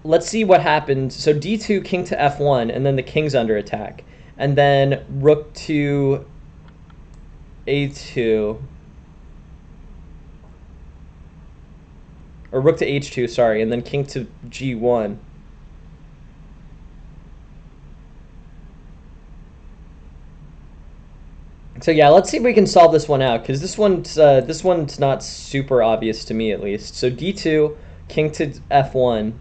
let's see what happens. So d2, king to f1, and then the king's under attack. And then rook to a2. Or rook to h2, sorry, and then king to g1. So yeah, let's see if we can solve this one out, because this one's not super obvious to me, at least. So d2, king to f1.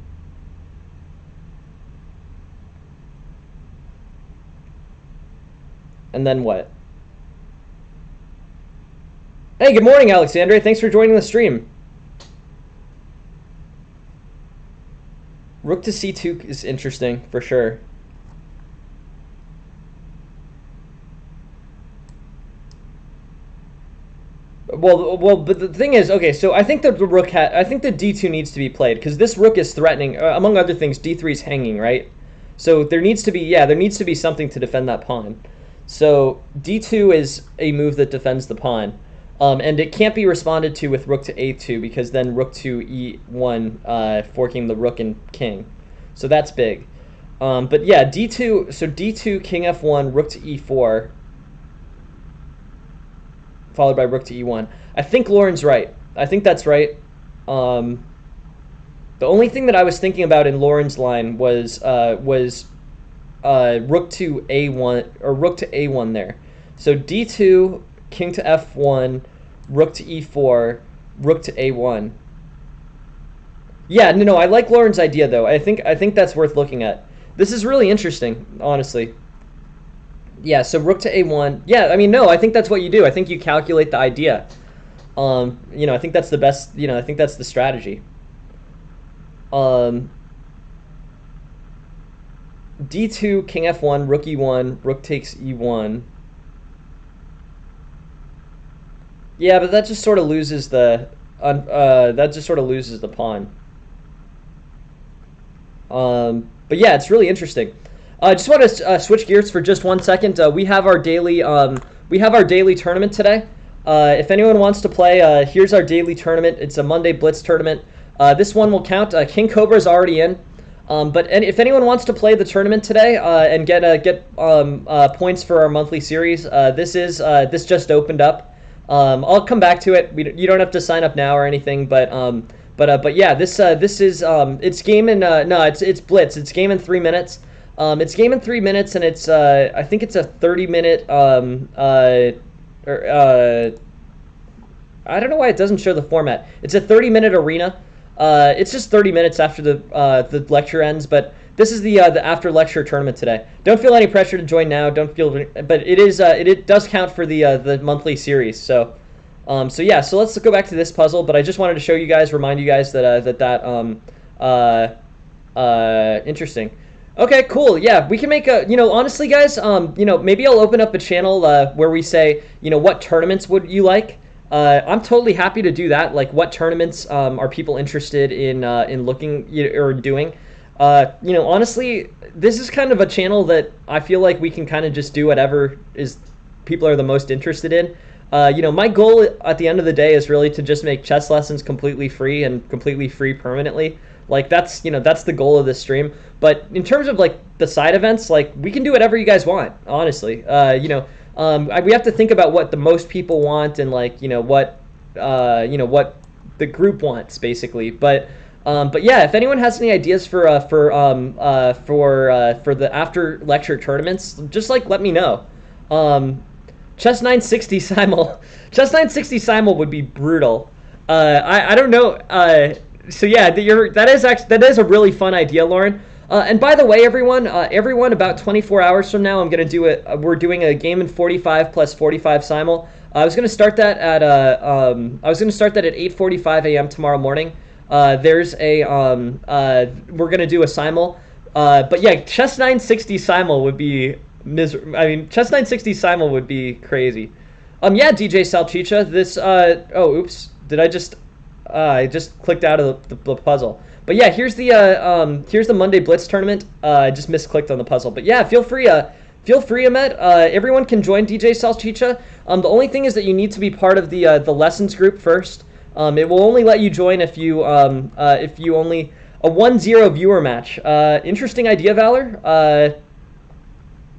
And then what? Hey, good morning, Alexandre. Thanks for joining the stream. Rook to c2 is interesting, for sure. Well, but the thing is, okay, so I think that I think the d2 needs to be played, because this rook is threatening, among other things, d3 is hanging, right? So there needs to be something to defend that pawn. So d2 is a move that defends the pawn, and it can't be responded to with rook to a2, because then rook to e1, forking the rook and king. So that's big. But yeah, d2, so d2, king f1, rook to e4, followed by rook to e1. I think Lauren's right. I think that's right. The only thing that I was thinking about in Lauren's line was rook to a1, or rook to a1 there. So d2, king to f1, rook to e4, rook to a1. Yeah, no, I like Lauren's idea though. I think that's worth looking at. This is really interesting, honestly. Yeah, so rook to a1. Yeah, I mean, no, I think that's what you do. I think you calculate the idea. I think that's the best. I think that's the strategy. Um, d2, king f1, rook e1, rook takes e1. Yeah, but that just sort of loses the pawn. But yeah, it's really interesting. I just want to switch gears for just 1 second. We have our daily tournament today. If anyone wants to play, here's our daily tournament. It's a Monday Blitz tournament. This one will count. King Cobra is already in. If anyone wants to play the tournament today and get points for our monthly series, this just opened up. I'll come back to it. You don't have to sign up now or anything, but yeah, this is it's game in no, it's Blitz. It's game in 3 minutes. It's game in 3 minutes, and it's I think it's a 30-minute I don't know why it doesn't show the format. It's a 30-minute arena. It's just 30 minutes after the lecture ends, but this is the after lecture tournament today. Don't feel any pressure to join now. Don't feel, but it does count for the monthly series. So yeah. So let's go back to this puzzle. But I just wanted to show you guys, remind you guys interesting. Okay, cool. Yeah, we can make a, honestly, guys, maybe I'll open up a channel where we say, what tournaments would you like? I'm totally happy to do that. Like, what tournaments are people interested in looking or doing? Honestly, this is kind of a channel that I feel like we can kind of just do whatever is people are the most interested in. My goal at the end of the day is really to just make chess lessons completely free and completely free permanently. Like, that's the goal of this stream. But in terms of like the side events, like, we can do whatever you guys want, honestly. We have to think about what the most people want and like what the group wants basically. But yeah, if anyone has any ideas for the after lecture tournaments, just like let me know. Chess 960 simul, Chess 960 simul would be brutal. I don't know. So yeah, that is a really fun idea, Lauren. And by the way, everyone, about 24 hours from now, I'm gonna do it. We're doing a game in 45 plus 45 simul. I was gonna start that at 8:45 a.m. tomorrow morning. There's a we're gonna do a simul. But yeah, Chess 960 simul would be Chess 960 simul would be crazy. Yeah, DJ Salchicha. This oops, did I just clicked out of the puzzle. But yeah, here's the Monday Blitz tournament. I just misclicked on the puzzle. But yeah, feel free, Ahmed. Everyone can join DJ Salchicha. The only thing is that you need to be part of the lessons group first. It will only let you join if you only a 1-0 viewer match. Interesting idea, Valor.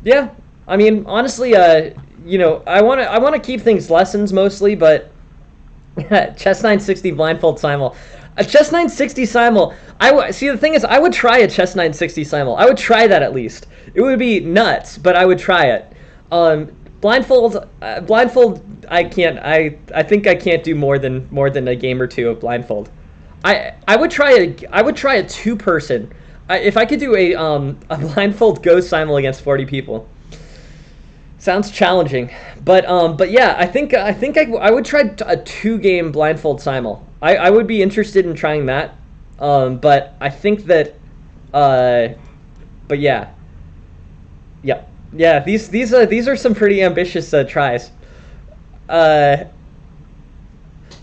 Yeah, I mean, honestly, I want to keep things lessons mostly, but Chess 960 blindfold simul. A Chess 960 simul. See, the thing is, I would try a Chess 960 simul. I would try that at least. It would be nuts, but I would try it. Blindfold. I can't. I think I can't do more than a game or two of blindfold. I would try a 2-person. If I could do a blindfold go simul against 40 people. Sounds challenging, but yeah, I think I would try a 2-game blindfold simul. I would be interested in trying that, but I think that, but yeah. These are some pretty ambitious tries. I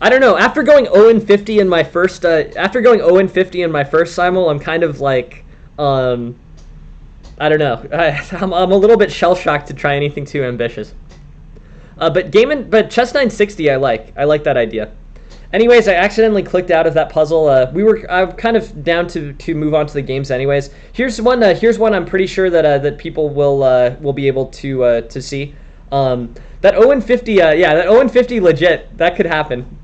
don't know. After going 0-50 in my first simul, I'm kind of like, I don't know. I'm a little bit shell shocked to try anything too ambitious. But Chess 960, I like that idea. Anyways, I accidentally clicked out of that puzzle. I'm kind of down to move on to the games. Anyways, here's one. I'm pretty sure that people will be able to see. That 0-50. Yeah, that 0-50 legit. That could happen.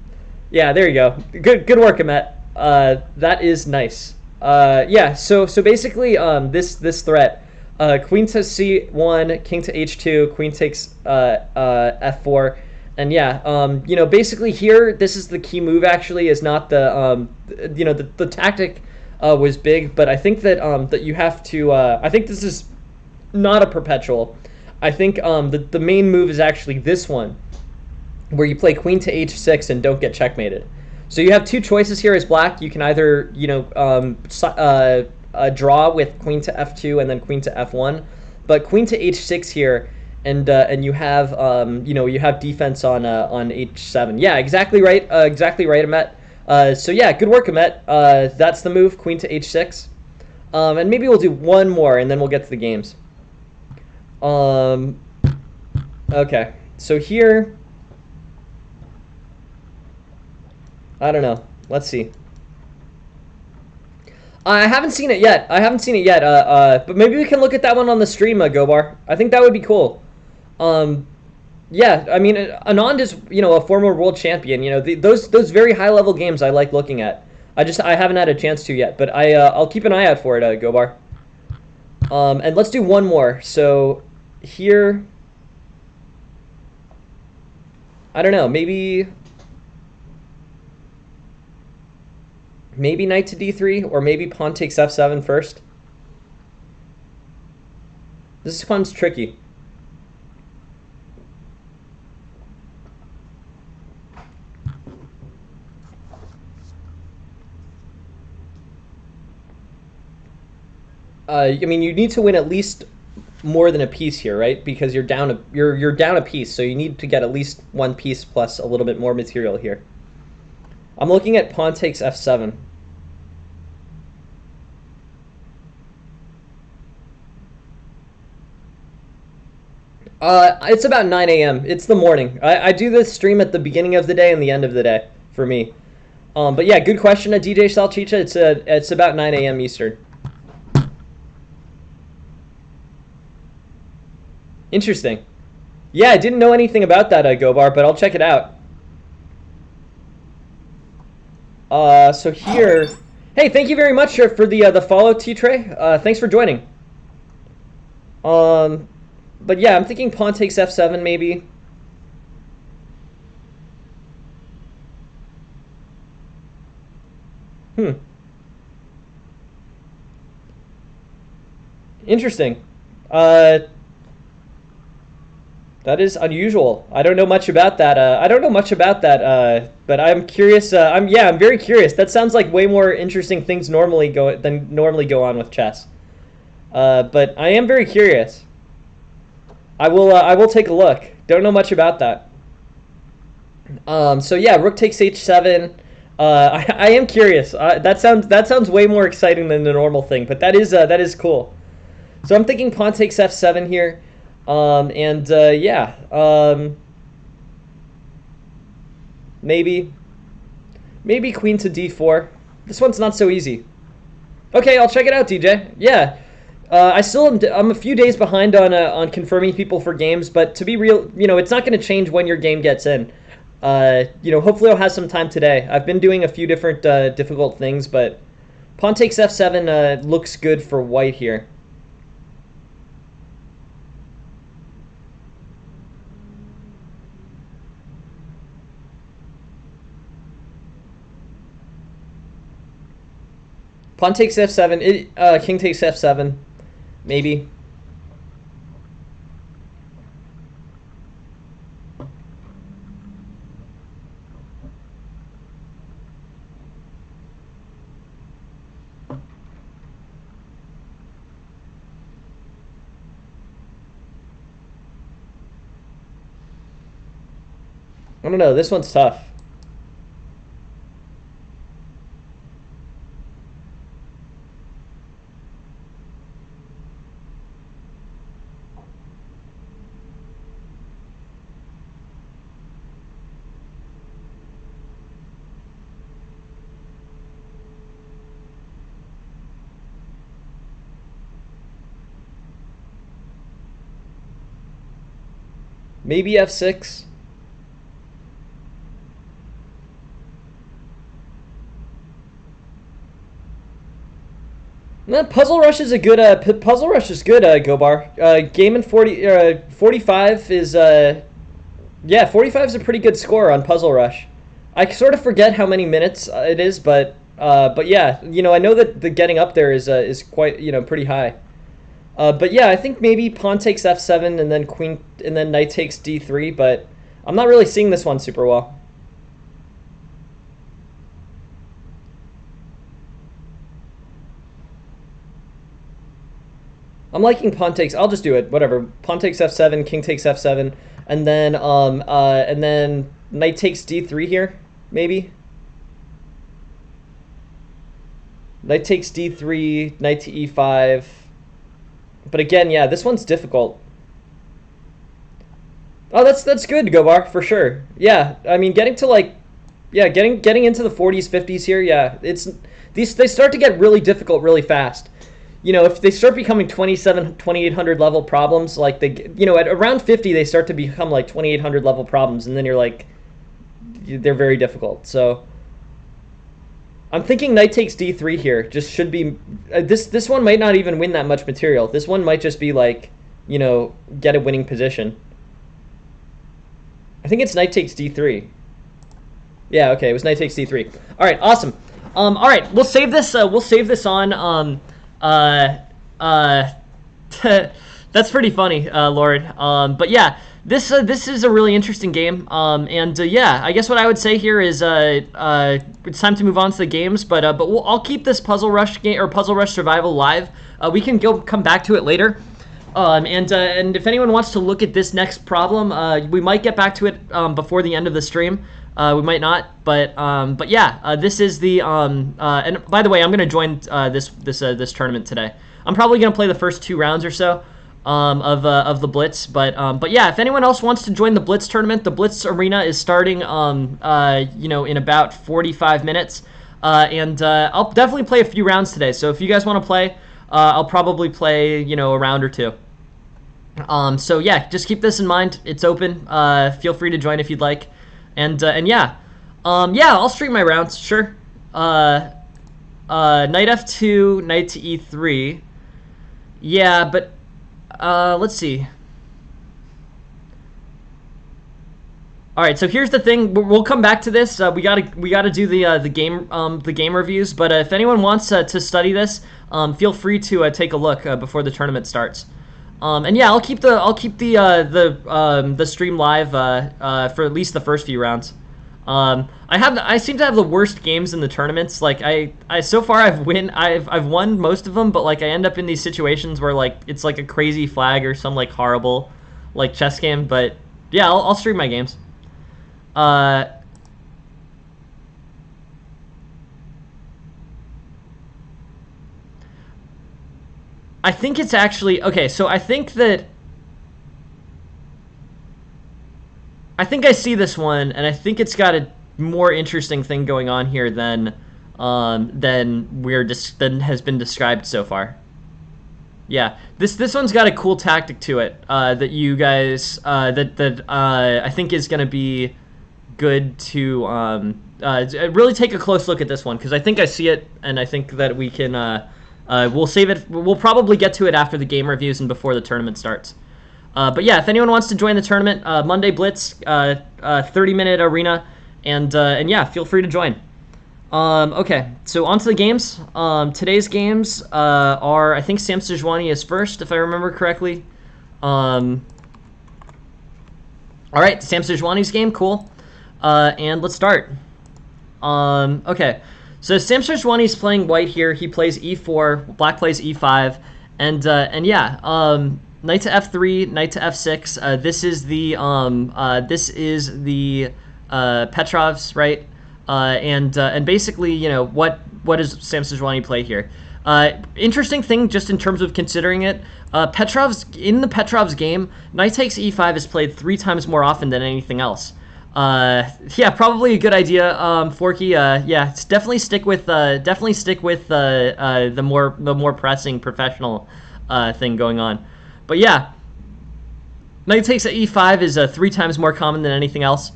Yeah, there you go. Good work, Amet. That is nice. Yeah. So basically, this threat. Queen to c1, king to h2, queen takes f4, And yeah, you know, basically here, this is the key move. Actually, is not the you know, the tactic was big, but I think that that you have to. I think this is not a perpetual. I think the main move is actually this one, where you play queen to h6 and don't get checkmated. So you have two choices here as black. You can either, you know, draw with queen to f2 and then queen to f1, but queen to h6 here, and you have you know, you have defense on h7. Yeah, exactly right, Amet. So yeah, good work, Amet. That's the move, queen to h6. And maybe we'll do one more and then we'll get to the games. Okay, so here, I don't know. Let's see. I haven't seen it yet. But maybe we can look at that one on the stream, Gobar. I think that would be cool. Yeah, I mean, Anand is, you know, a former world champion. You know, those very high level games I like looking at. I haven't had a chance to yet, but I'll keep an eye out for it, Gobar. And let's do one more. So here, I don't know, maybe knight to d3, or maybe pawn takes f7 first. This one's tricky. I mean, you need to win at least more than a piece here, right? Because you're down a piece, so you need to get at least one piece plus a little bit more material here. I'm looking at pawn takes f7. It's about 9 a.m. It's the morning. I do this stream at the beginning of the day and the end of the day for me. But yeah, good question, DJ Salchicha. It's about 9 a.m. Eastern. Interesting. Yeah, I didn't know anything about that, Gobar, but I'll check it out. So here, hey, thank you very much for the follow, T-Tray. Thanks for joining. But yeah, I'm thinking pawn takes f7 maybe. Interesting. That is unusual. I don't know much about that. But I'm curious. I'm very curious. That sounds like way more interesting things than normally go on with chess. But I am very curious. I will take a look. Don't know much about that. So yeah, rook takes h7. I am curious. That sounds way more exciting than the normal thing. But that is cool. So I'm thinking pawn takes f7 here. Maybe queen to d4. This one's not so easy. Okay, I'll check it out, DJ. Yeah, I'm a few days behind on confirming people for games, but to be real, you know, it's not going to change when your game gets in. You know, hopefully I'll have some time today. I've been doing a few different difficult things, but pawn takes f7 looks good for white here. Pawn takes f7. King takes f7. Maybe. I don't know. This one's tough. Maybe f6. No, Puzzle Rush is a good. Puzzle Rush is good. Gobar. Game in 45 is Yeah, 45 is a pretty good score on Puzzle Rush. I sort of forget how many minutes it is, but yeah, I know that the getting up there is quite pretty high. But yeah, I think maybe pawn takes f7 and then queen and then knight takes d3, but I'm not really seeing this one super well. I'm liking pawn takes. I'll just do it. Whatever. Pawn takes f7, king takes f7, and then knight takes d3 here, maybe. Knight takes d3, knight to e5. But again, yeah, this one's difficult. Oh, that's good, Gobar, for sure. Yeah, I mean, getting to like, yeah, getting into the 40s, 50s here, yeah, they start to get really difficult really fast. If they start becoming 27, 2800 level problems, like at around 50 they start to become like 2800 level problems, and then you're like, they're very difficult. So I'm thinking knight takes d3 here. Just should be this one might not even win that much material. This one might just be like, get a winning position. I think it's knight takes d3. Yeah, okay, it was knight takes d3. All right, awesome. All right, we'll save this. We'll save this on. That's pretty funny, Lord. But yeah, this is a really interesting game. Yeah, I guess what I would say here is it's time to move on to the games. But I'll keep this Puzzle Rush game or Puzzle Rush Survival live. We can come back to it later. And if anyone wants to look at this next problem, we might get back to it before the end of the stream. We might not, but yeah, this is the and by the way, I'm gonna join this tournament today. I'm probably gonna play the first 2 rounds or so of the Blitz, but yeah, if anyone else wants to join the Blitz tournament, the Blitz arena is starting in about 45 minutes, and I'll definitely play a few rounds today. So if you guys want to play, I'll probably play a round or 2. So yeah, just keep this in mind. It's open. Feel free to join if you'd like. And yeah, I'll stream my rounds, sure. Knight f2, knight to e3. Yeah, but let's see. All right, so here's the thing. We'll come back to this. We gotta do the game reviews. But if anyone wants to study this, feel free to take a look before the tournament starts. And yeah, I'll keep the stream live for at least the first few rounds. I seem to have the worst games in the tournaments. Like I so far I've won most of them, but like I end up in these situations where like it's like a crazy flag or some like horrible like chess game. But yeah, I'll stream my games. I think it's actually okay. So I think I see this one, and I think it's got a more interesting thing going on here than has been described so far. Yeah, this one's got a cool tactic to it that you guys that I think is going to be good to really take a close look at this one, because I think I see it, and I think that we can. We'll save it. We'll probably get to it after the game reviews and before the tournament starts. But yeah, if anyone wants to join the tournament, Monday Blitz, 30-minute arena, and yeah, feel free to join. Okay, so on to the games. Today's games are, I think Sam Sejuani is first, if I remember correctly. All right, Sam Sejuani's game, cool. And let's start. Okay. So Sam Sejuani's playing white here. He plays e4, black plays e5, and yeah, knight to f3, knight to f6. This is the Petrov's, right? And basically, what does Sam Sejuani play here? Interesting thing, just in terms of considering it, the Petrov's game, knight takes e5 is played 3 times more often than anything else. Yeah, probably a good idea, Forky. Yeah, definitely stick with the more pressing professional thing going on. But yeah, knight takes e5 is 3 times more common than anything else.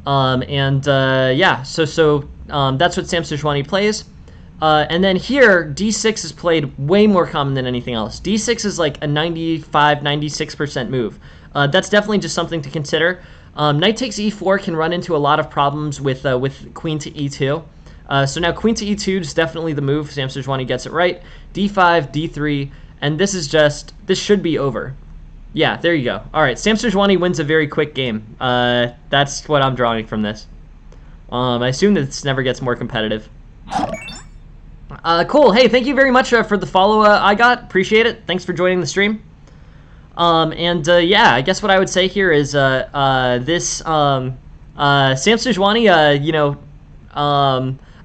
Yeah, so that's what Sam Sejuani plays. And then here, d6 is played way more common than anything else. d6 is like a 95-96% move. That's definitely just something to consider. Knight takes e4 can run into a lot of problems with queen to e2. So now queen to e2 is definitely the move. Sam Sejuani gets it right. d5, d3, and this should be over. Yeah, there you go. All right, Sam Sejuani wins a very quick game. That's what I'm drawing from this. I assume that this never gets more competitive. Cool. Hey, thank you very much for the follow I got. Appreciate it. Thanks for joining the stream. Yeah, I guess what I would say here is this Sam Sejuani,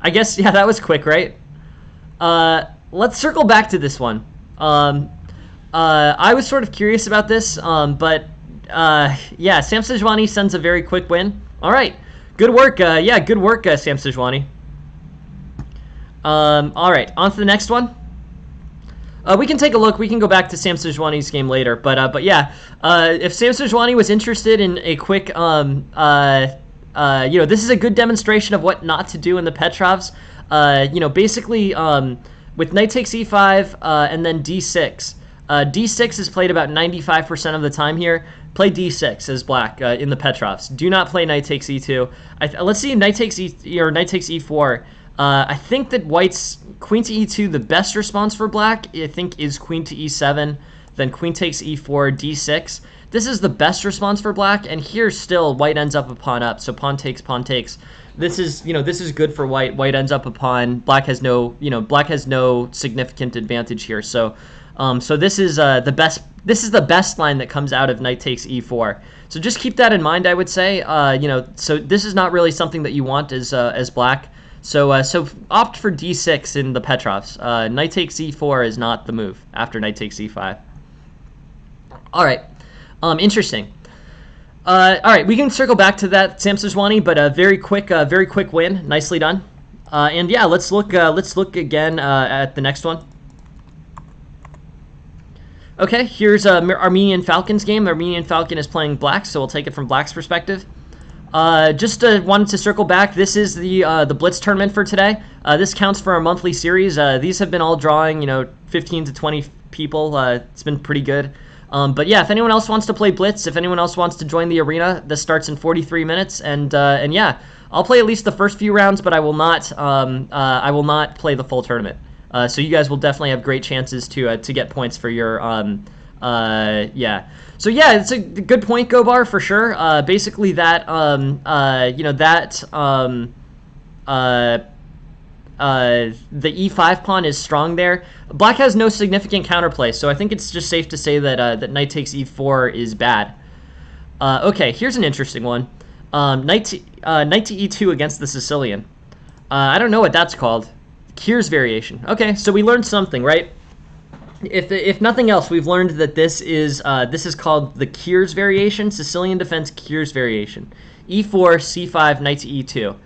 I guess, yeah, that was quick, right? Let's circle back to this one. I was sort of curious about this, but yeah, Sam Sejuani sends a very quick win. All right, good work. Yeah, good work, Sam Sejuani. All right, on to the next one. We can take a look. We can go back to Sam Sejuani's game later, but yeah, if Sam Sejuani was interested in a quick, this is a good demonstration of what not to do in the Petrovs. Basically, with knight takes e5 and then d6. D6 is played about 95% of the time here. Play d6 as black in the Petrovs. Do not play knight takes e2. Let's see knight takes knight takes e4. I think that white's queen to e2, the best response for black, I think, is queen to e7, then queen takes e4, d6. This is the best response for black, and here still white ends up a pawn up, so pawn takes, pawn takes. This is good for white. White ends up a pawn. Black has no significant advantage here. So this is the best. This is the best line that comes out of knight takes e4. So just keep that in mind, I would say. So this is not really something that you want as black. So opt for d6 in the Petrovs. Knight takes e4 is not the move after knight takes e5. All right, interesting. All right, we can circle back to that Sam Sejuani, but a very quick win. Nicely done. And yeah, let's look again at the next one. Okay, here's Armenian Falcon's game. Armenian Falcon is playing black, so we'll take it from black's perspective. Just wanted to circle back. This is the Blitz tournament for today. This counts for our monthly series. These have been all drawing, 15 to 20 people. It's been pretty good. But yeah, if anyone else wants to play Blitz, if anyone else wants to join the arena, this starts in 43 minutes. And yeah, I'll play at least the first few rounds, but I will not play the full tournament. So you guys will definitely have great chances to get points for your yeah. So yeah, it's a good point, Gobar, for sure. Basically that the e5 pawn is strong there. Black has no significant counterplay, so I think it's just safe to say that that knight takes e4 is bad. Okay, here's an interesting one. Knight to e2 against the Sicilian. I don't know what that's called. Kier's variation. Okay, so we learned something, right? If nothing else, we've learned that this is called the Kier's variation, Sicilian defense Kier's variation. e4, c5, knight to e2.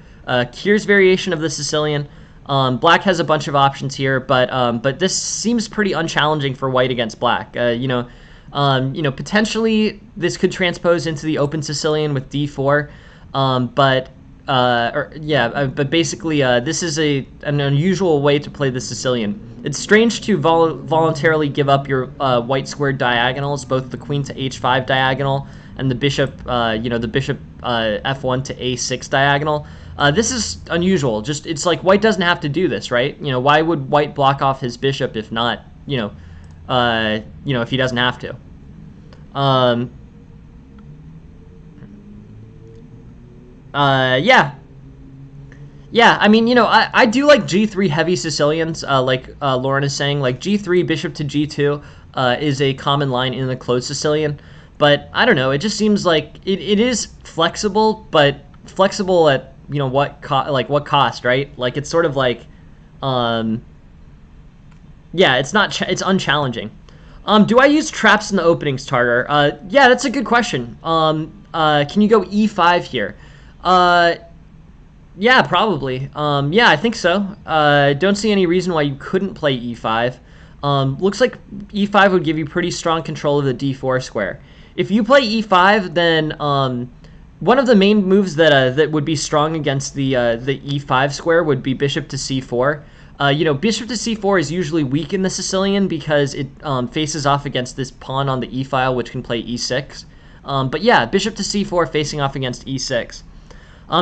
Kier's variation of the Sicilian. Black has a bunch of options here, but this seems pretty unchallenging for white against black. Potentially this could transpose into the open Sicilian with d4, but basically this is an unusual way to play the Sicilian. It's strange to voluntarily give up your white squared diagonals, both the queen to h5 diagonal and the bishop, f1 to a6 diagonal. This is unusual. Just it's like white doesn't have to do this, right? Why would white block off his bishop if not, if he doesn't have to? Yeah, I mean, I do like g3 heavy Sicilians, like Lauren is saying. Like g3, bishop to g2 is a common line in the closed Sicilian. But I don't know, it just seems like it is flexible, but flexible at, what cost, right? Like, it's sort of like, yeah, it's unchallenging. Do I use traps in the openings, Tartar? Yeah, that's a good question. Can you go e5 here? Yeah, probably. Yeah, I think so. Don't see any reason why you couldn't play e5. Looks like e5 would give you pretty strong control of the d4 square. If you play e5, then one of the main moves that would be strong against the e5 square would be bishop to c4. Bishop to c4 is usually weak in the Sicilian because it faces off against this pawn on the e file, which can play e6. But yeah, bishop to c4 facing off against e6.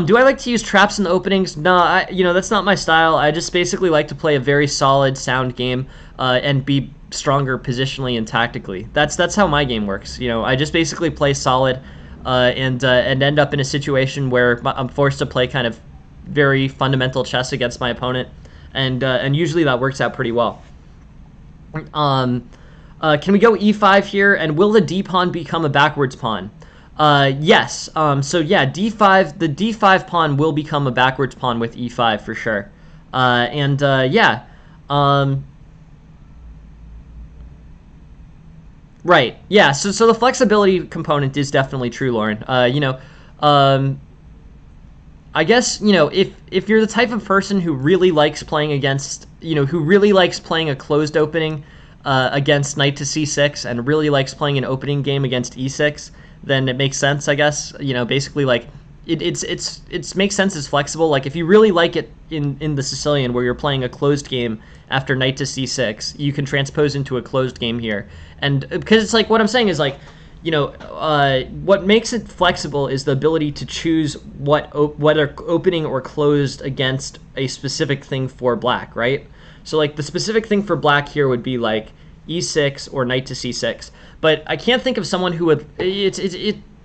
Do I like to use traps in the openings? No, that's not my style. I just basically like to play a very solid, sound game and be stronger positionally and tactically. That's how my game works. I just basically play solid and end up in a situation where I'm forced to play kind of very fundamental chess against my opponent, and usually that works out pretty well. Can we go e5 here, and will the d pawn become a backwards pawn? Yes. So yeah, d5. The d5 pawn will become a backwards pawn with e5 for sure. Yeah. Right. Yeah. So the flexibility component is definitely true, Lauren. I guess, if you're the type of person who really likes playing against, who really likes playing a closed opening against knight to c6 and really likes playing an opening game against e6, then it makes sense, I guess. Basically, like, it makes sense as flexible. Like, if you really like it in the Sicilian where you're playing a closed game after knight to c6, you can transpose into a closed game here. And because it's like, what I'm saying is, like, what makes it flexible is the ability to choose whether opening or closed against a specific thing for black, right? So, like, the specific thing for black here would be, like, e6 or knight to c6. But I can't think of someone who would...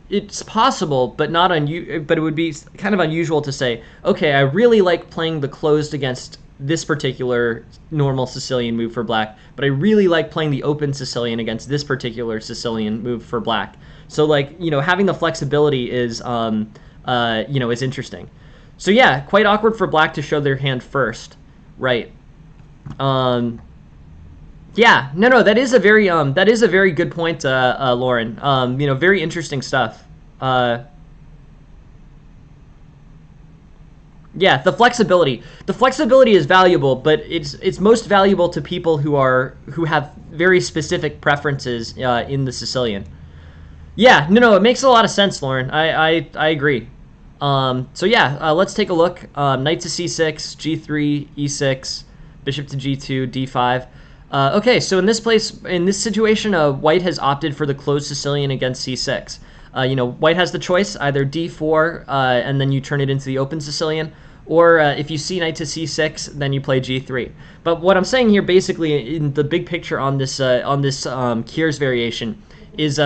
It's possible, but not but it would be kind of unusual to say, okay, I really like playing the closed against this particular normal Sicilian move for black, but I really like playing the open Sicilian against this particular Sicilian move for black. So, like, having the flexibility is is interesting. So yeah, quite awkward for black to show their hand first, right? Yeah, no, that is a very good point, Lauren. Very interesting stuff. Yeah, the flexibility is valuable, but it's most valuable to people who have very specific preferences in the Sicilian. Yeah, no, it makes a lot of sense, Lauren. I agree. So yeah, let's take a look. Knight to c6, g3, e6, bishop to g2, d5. Okay, so in this situation, white has opted for the closed Sicilian against c6. White has the choice, either d4, and then you turn it into the open Sicilian, or if you see knight to c6, then you play g3. But what I'm saying here, basically, in the big picture on this Kier's variation, is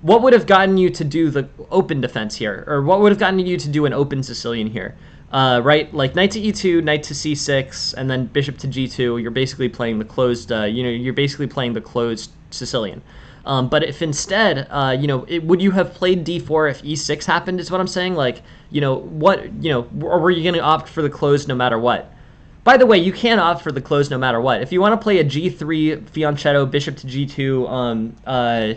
what would have gotten you to do the open defense here, or what would have gotten you to do an open Sicilian here? Right, like knight to e2, knight to c6, and then bishop to g2. You're basically playing the closed. You're basically playing the closed Sicilian. But if instead, would you have played d4 if e6 happened? Is what I'm saying. Like, or were you going to opt for the closed no matter what? By the way, you can opt for the closed no matter what. If you want to play a g3 fianchetto bishop to g2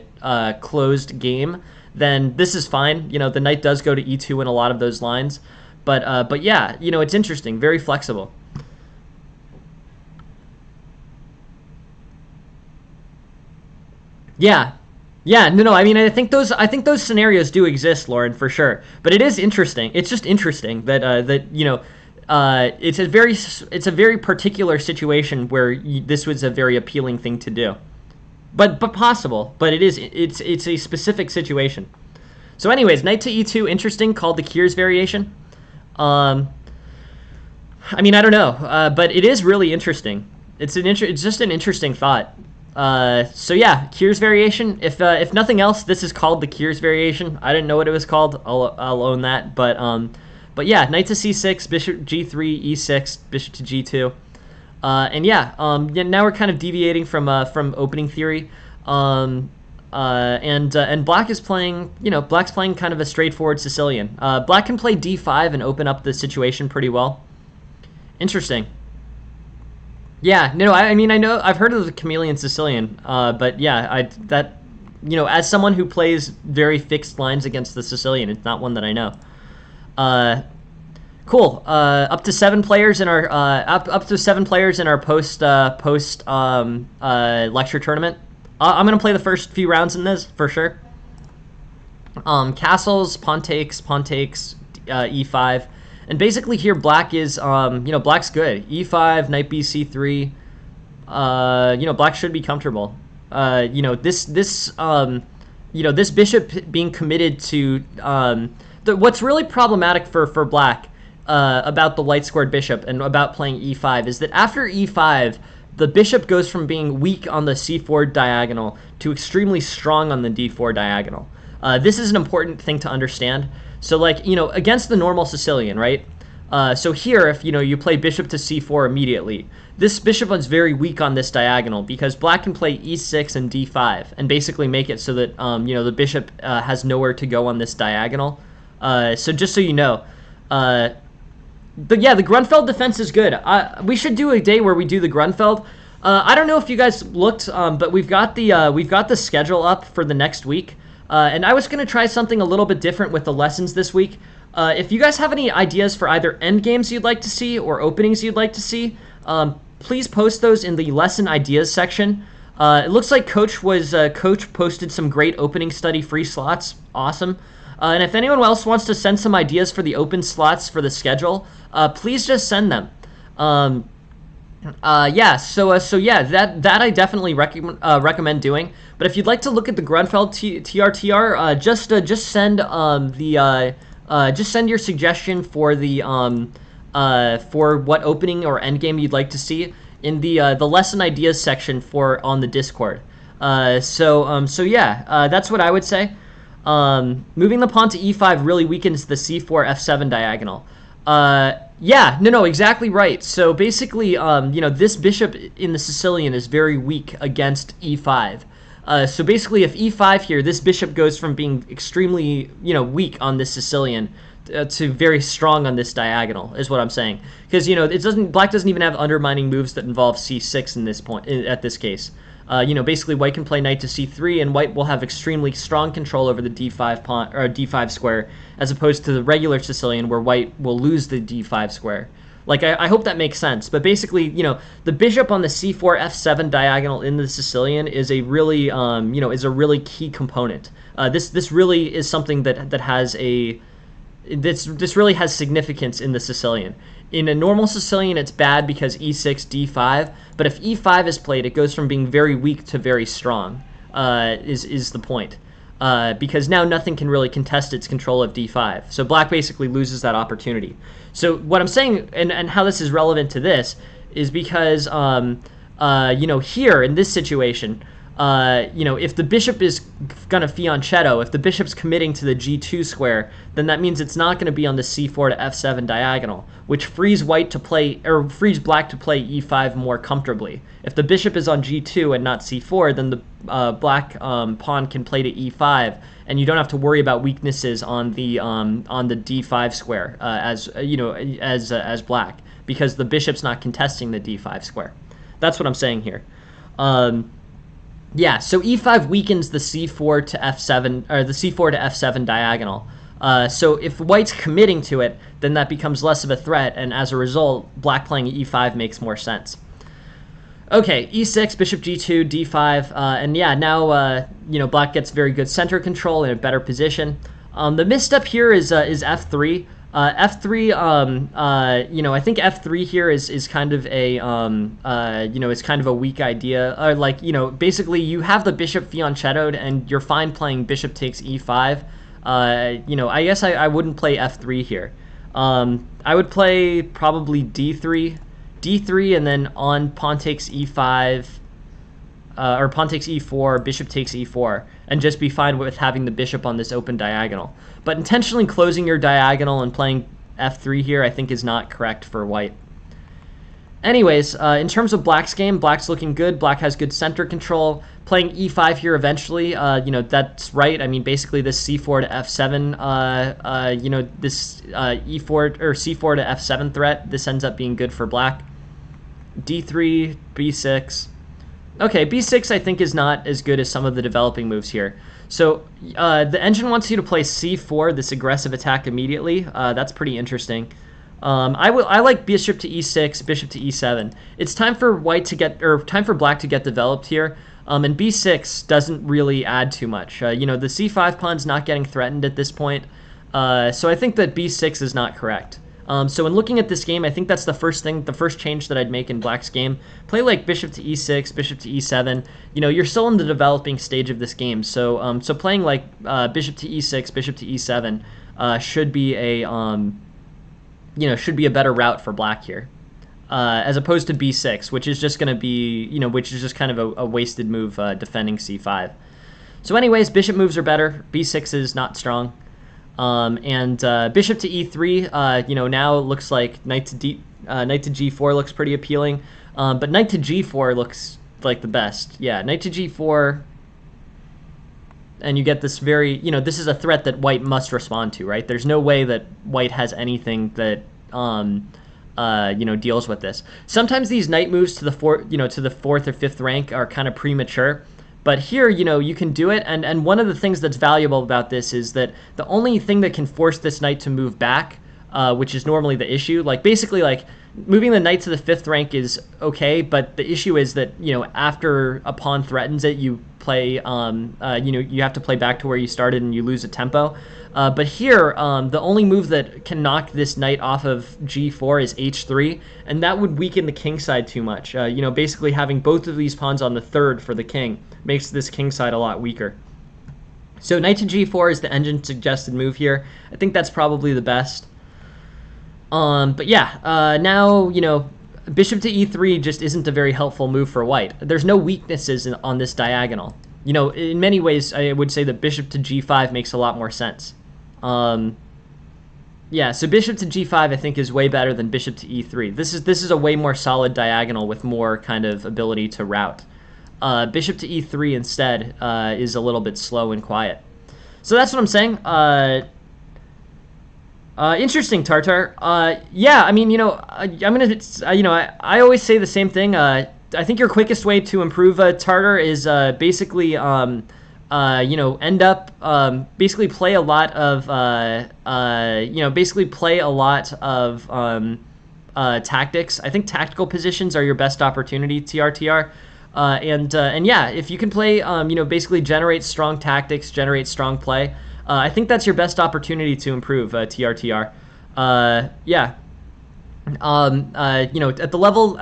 closed game, then this is fine. The knight does go to e2 in a lot of those lines. But yeah, it's interesting, very flexible. Yeah, no. I mean, I think those scenarios do exist, Lauren, for sure. But it is interesting. It's just interesting that it's a very particular situation where this was a very appealing thing to do. But possible. But it's a specific situation. So, anyways, knight to e2, interesting, called the Kier's variation. I mean, I don't know, but it is really interesting. It's just an interesting thought. So yeah, Kier's variation. If nothing else, this is called the Kier's variation. I didn't know what it was called. I'll own that. But yeah, knight to c6, bishop g3, e6, bishop to g2, and yeah, now we're kind of deviating from opening theory. And black is playing, black's playing kind of a straightforward Sicilian. Black can play d5 and open up the situation pretty well. Interesting. Yeah, no, I mean, I know, I've heard of the chameleon Sicilian, but yeah, as someone who plays very fixed lines against the Sicilian, it's not one that I know. Cool. Up to 7 players in our post lecture tournament. I'm going to play the first few rounds in this, for sure. Castles, pawn takes, e5. And basically here, black is, black's good. e5, knight b, c3. Black should be comfortable. This this bishop being committed to what's really problematic for black about the light squared bishop and about playing e5 is that after e5, the bishop goes from being weak on the c4 diagonal to extremely strong on the d4 diagonal. This is an important thing to understand. So, like, against the normal Sicilian, right? So here, if you play bishop to c4 immediately, this bishop is very weak on this diagonal because black can play e6 and d5 and basically make it so that the bishop has nowhere to go on this diagonal. So just so you know, but yeah, the Grunfeld defense is good. We should do a day where we do the Grunfeld. I don't know if you guys looked, but we've got the schedule up for the next week, and I was gonna try something a little bit different with the lessons this week. If you guys have any ideas for either end games you'd like to see or openings you'd like to see, please post those in the lesson ideas section. It looks like Coach posted some great opening study free slots. Awesome. And if anyone else wants to send some ideas for the open slots for the schedule, please just send them. Yeah. So yeah, that I definitely recommend doing. But if you'd like to look at the Grunfeld TRTR, just send just send your suggestion for the for what opening or endgame you'd like to see in the lesson ideas section on the Discord. So yeah, that's what I would say. Moving the pawn to e5 really weakens the c4 f7 diagonal. Yeah, no, exactly right. So basically, this bishop in the Sicilian is very weak against e5. So basically, if e5 here, this bishop goes from being extremely, weak on this Sicilian to very strong on this diagonal, is what I'm saying. Because black doesn't even have undermining moves that involve c6 in this point at this case. Basically, white can play knight to c3, and white will have extremely strong control over the d5 pawn or d5 square, as opposed to the regular Sicilian, where white will lose the d5 square. Like, I hope that makes sense. But basically, the bishop on the c4 f7 diagonal in the Sicilian is a really, is a really key component. This really is something that has this really has significance in the Sicilian. In a normal Sicilian, it's bad because e6, d5. But if e5 is played, it goes from being very weak to very strong. Is the point? Because now nothing can really contest its control of d5. So black basically loses that opportunity. So what I'm saying, and how this is relevant to this, is because here in this situation, if the bishop is gonna fianchetto, if the bishop's committing to the g2 square, then that means it's not going to be on the c4 to f7 diagonal, which frees black to play e5 more comfortably. If the bishop is on g2 and not c4, then the black pawn can play to e5, and you don't have to worry about weaknesses on the d5 square as black, because the bishop's not contesting the d5 square. That's what I'm saying here. Yeah, so e5 weakens the c4 to f7 or the c4 to f7 diagonal. So if white's committing to it, then that becomes less of a threat, and as a result, black playing e5 makes more sense. Okay, e6, bishop g2, d5, and yeah, now black gets very good center control in a better position. The misstep here is f3. F3, I think F3 here is kind of a, it's kind of a weak idea. Basically you have the bishop fianchettoed and you're fine playing bishop takes E5. I guess I wouldn't play F3 here. I would play probably D3, and then on pawn takes E5, or pawn takes E4, bishop takes E4, and just be fine with having the bishop on this open diagonal. But intentionally closing your diagonal and playing F3 here, I think, is not correct for white. Anyways, in terms of black's game, black's looking good. Black has good center control. Playing E5 here eventually, that's right. I mean, basically this C4 to F7, this E4 or C4 to F7 threat, this ends up being good for black. D3, B6. Okay, B6 I think is not as good as some of the developing moves here. So the engine wants you to play C4, this aggressive attack immediately. That's pretty interesting. I like bishop to E6, bishop to E7. It's time for black to get developed here. And B6 doesn't really add too much. The C5 pawn's not getting threatened at this point. So I think that B6 is not correct. So in looking at this game, I think that's the first change that I'd make in Black's game. Play like bishop to e6, bishop to e7. You know, you're still in the developing stage of this game, so so playing like bishop to e6, bishop to e7 should be a should be a better route for Black here, as opposed to b6, which is just going to be which is just kind of a wasted move defending c5. So anyways, bishop moves are better. b6 is not strong. And bishop to e3, now looks like knight to g4 looks pretty appealing. But knight to g4 looks like the best. Yeah, knight to g4, and you get this very, this is a threat that white must respond to, right? There's no way that white has anything that, deals with this. Sometimes these knight moves to the fourth or fifth rank are kind of premature. But here, you can do it, and one of the things that's valuable about this is that the only thing that can force this knight to move back, which is normally the issue, like basically like moving the knight to the fifth rank is okay, but the issue is that after a pawn threatens it, you play you have to play back to where you started and you lose a tempo. But here, the only move that can knock this knight off of g4 is h3, and that would weaken the king side too much. Basically having both of these pawns on the third for the king makes this king side a lot weaker. So knight to g4 is the engine suggested move here. I think that's probably the best. But yeah, now, bishop to e3 just isn't a very helpful move for white. There's no weaknesses on this diagonal. In many ways, I would say that bishop to g5 makes a lot more sense. Yeah, so bishop to g5 I think is way better than bishop to e3. This is a way more solid diagonal with more kind of ability to route. Bishop to e3 instead is a little bit slow and quiet. So that's what I'm saying. Interesting, Tartar. Yeah, I mean, I always say the same thing. I think your quickest way to improve Tartar is basically, end up basically play a lot of, tactics. I think tactical positions are your best opportunity, TRTR. And yeah, if you can play, basically generate strong tactics, generate strong play, I think that's your best opportunity to improve, TRTR. Yeah. At the level,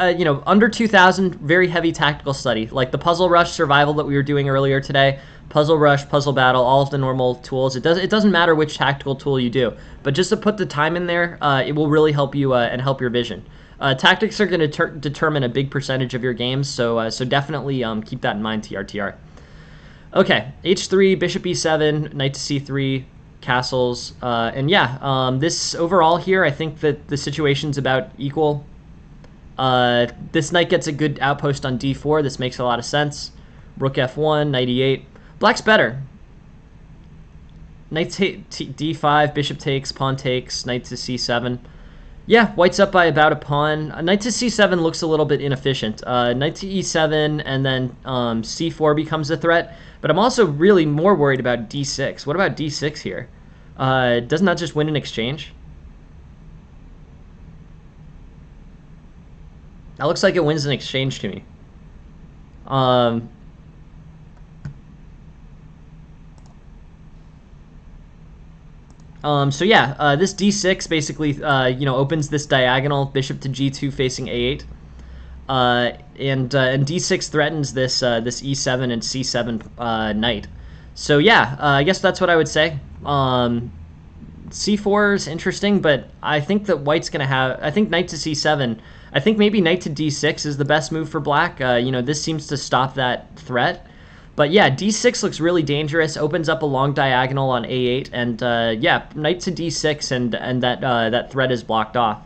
under 2000, very heavy tactical study, like the Puzzle Rush survival that we were doing earlier today, Puzzle Rush, Puzzle Battle, all of the normal tools. It doesn't matter which tactical tool you do, but just to put the time in there, it will really help you and help your vision. Tactics are going to determine a big percentage of your games, so definitely keep that in mind, TRTR. Okay, h3, bishop e7, knight to c3, castles, and yeah, this overall here, I think that the situation's about equal. This knight gets a good outpost on d4. This makes a lot of sense. Rook f1, knight e8. Black's better. Knight d5, bishop takes, pawn takes, knight to c7. Yeah, white's up by about a pawn. Knight to c7 looks a little bit inefficient. Knight to e7, and then c4 becomes a threat. But I'm also really more worried about d6. What about d6 here? Doesn't that just win an exchange? That looks like it wins an exchange to me. So yeah, this d6 basically, opens this diagonal, bishop to g2 facing a8. And d6 threatens this this e7 and c7 knight. So yeah, I guess that's what I would say. c4 is interesting, but I think that white's going to have... I think knight to c7... I think maybe knight to d6 is the best move for black. This seems to stop that threat. But yeah, d6 looks really dangerous, opens up a long diagonal on a8, and yeah, knight to d6, and that threat is blocked off.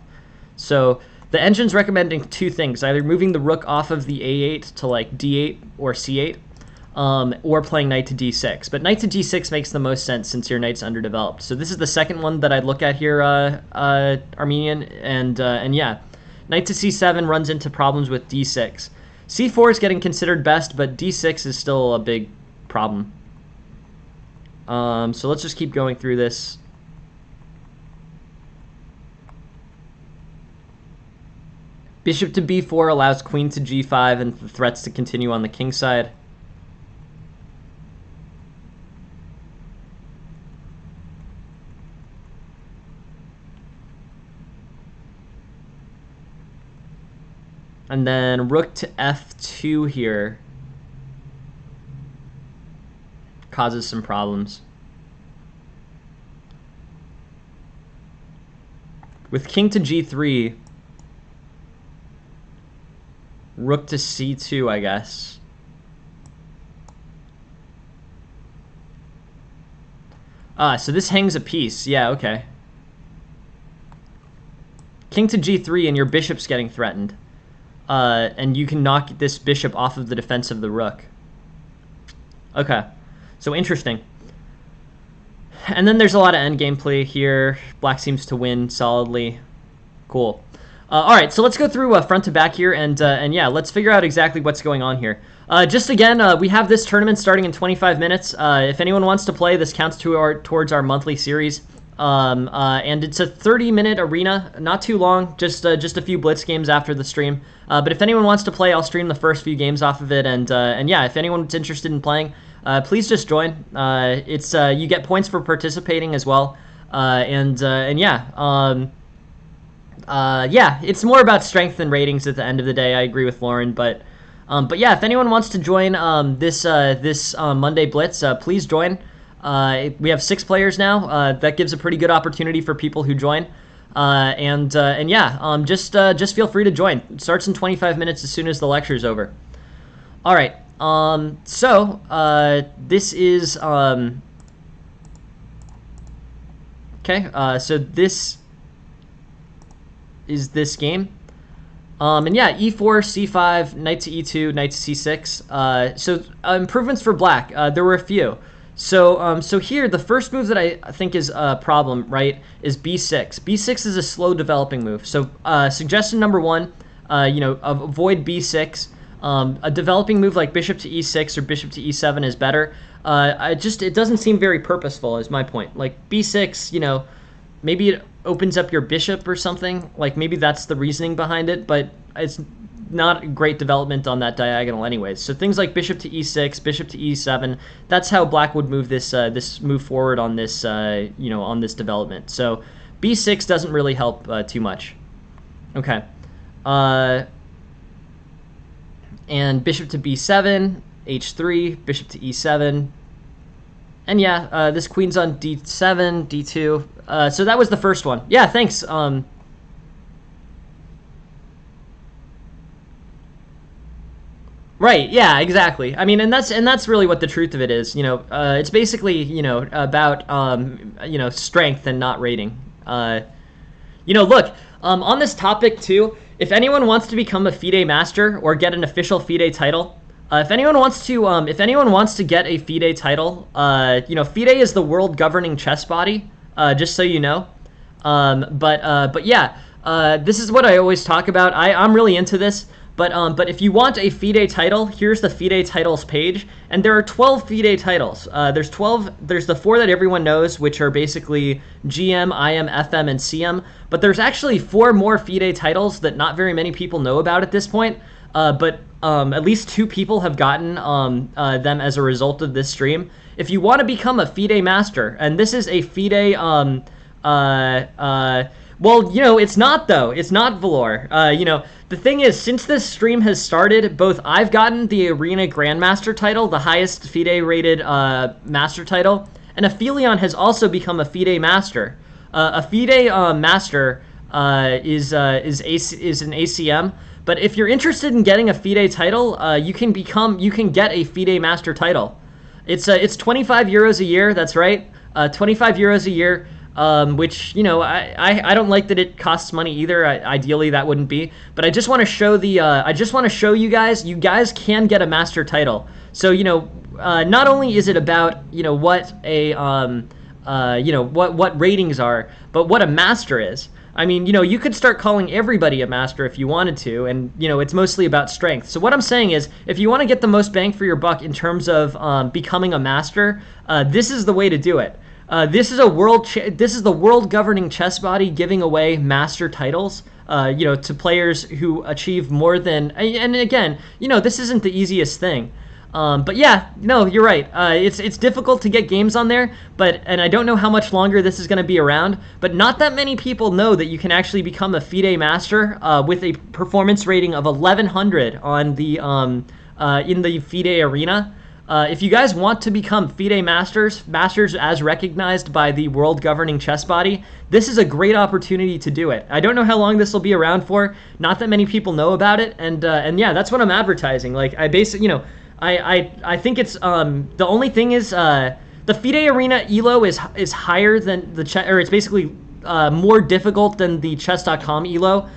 So the engine's recommending two things: either moving the rook off of the a8 to like d8 or c8, or playing knight to d6. But knight to d6 makes the most sense since your knight's underdeveloped. So this is the second one that I'd look at here, Armenian, and yeah, knight to c7 runs into problems with d6. c4 is getting considered best, but d6 is still a big problem. So let's just keep going through this. Bishop to b4 allows queen to g5 and the threats to continue on the king side. And then rook to f2 here causes some problems. With king to g3, rook to c2, I guess. So this hangs a piece. Yeah, okay. King to g3 and your bishop's getting threatened. And you can knock this bishop off of the defense of the rook. Okay, so interesting. And then there's a lot of endgame play here. Black seems to win solidly. Cool. All right, so let's go through front to back here, and yeah, let's figure out exactly what's going on here. Just again, we have this tournament starting in 25 minutes. If anyone wants to play, this counts towards our monthly series. And it's a 30-minute arena, not too long, just a few blitz games after the stream. But if anyone wants to play, I'll stream the first few games off of it, and yeah, if anyone's interested in playing, please just join. It's you get points for participating as well, and yeah. Yeah, it's more about strength than ratings at the end of the day. I agree with Lauren, but yeah, if anyone wants to join this Monday Blitz, please join. We have 6 players now. That gives a pretty good opportunity for people who join. And yeah, just feel free to join. It starts in 25 minutes as soon as the lecture's over. All right. So this is okay. So this is this game. And yeah, e4, c5, knight to e2, knight to c6. So improvements for black. There were a few. So here, the first move that I think is a problem, right, is b6. b6 is a slow developing move. So suggestion number 1, avoid b6. A developing move like bishop to e6 or bishop to e7 is better. It doesn't seem very purposeful, is my point. Like b6, maybe it opens up your bishop or something. Like maybe that's the reasoning behind it, but it's not great development on that diagonal anyways. So things like bishop to e6, bishop to e7, that's how black would move this move forward on this on this development. So b6 doesn't really help too much. Okay. And bishop to b7, h3, bishop to e7. And yeah, this queen's on d7, d2. So that was the first one. Yeah, thanks. Right. Yeah. Exactly. I mean, and that's really what the truth of it is. It's basically about strength and not rating. Look, on this topic too. If anyone wants to become a FIDE master or get an official FIDE title, if anyone wants to get a FIDE title, FIDE is the world governing chess body. Just so you know. But yeah, this is what I always talk about. I'm really into this. But if you want a FIDE title, here's the FIDE titles page, and there are 12 FIDE titles. There's the 4 that everyone knows, which are basically GM, IM, FM, and CM. But there's actually 4 more FIDE titles that not very many people know about at this point. But at least 2 people have gotten them as a result of this stream. If you want to become a FIDE master, and this is a FIDE well, it's not, though. It's not Valor. The thing is, since this stream has started, both I've gotten the Arena Grandmaster title, the highest FIDE-rated master title, and Aphelion has also become a FIDE master. A FIDE master is an ACM, but if you're interested in getting a FIDE title, you can get a FIDE master title. It's 25 euros a year. That's right, 25 euros a year. Which I don't like that it costs money either. Ideally that wouldn't be, but I just want to show you guys can get a master title. So not only is it about what a what ratings are, but what a master is. I mean, you could start calling everybody a master if you wanted to, and it's mostly about strength. So what I'm saying is, if you want to get the most bang for your buck in terms of becoming a master, this is the way to do it. This is the world governing chess body giving away master titles, to players who achieve more than. And again, this isn't the easiest thing. But yeah, no, you're right. It's difficult to get games on there, and I don't know how much longer this is going to be around. But not that many people know that you can actually become a FIDE master with a performance rating of 1100 on the in the FIDE arena. If you guys want to become FIDE masters as recognized by the world governing chess body, this is a great opportunity to do it. I don't know how long this will be around for. Not that many people know about it, and yeah, that's what I'm advertising. Like I basically, I think it's the only thing is the FIDE Arena Elo is higher than the or it's basically more difficult than the chess.com Elo.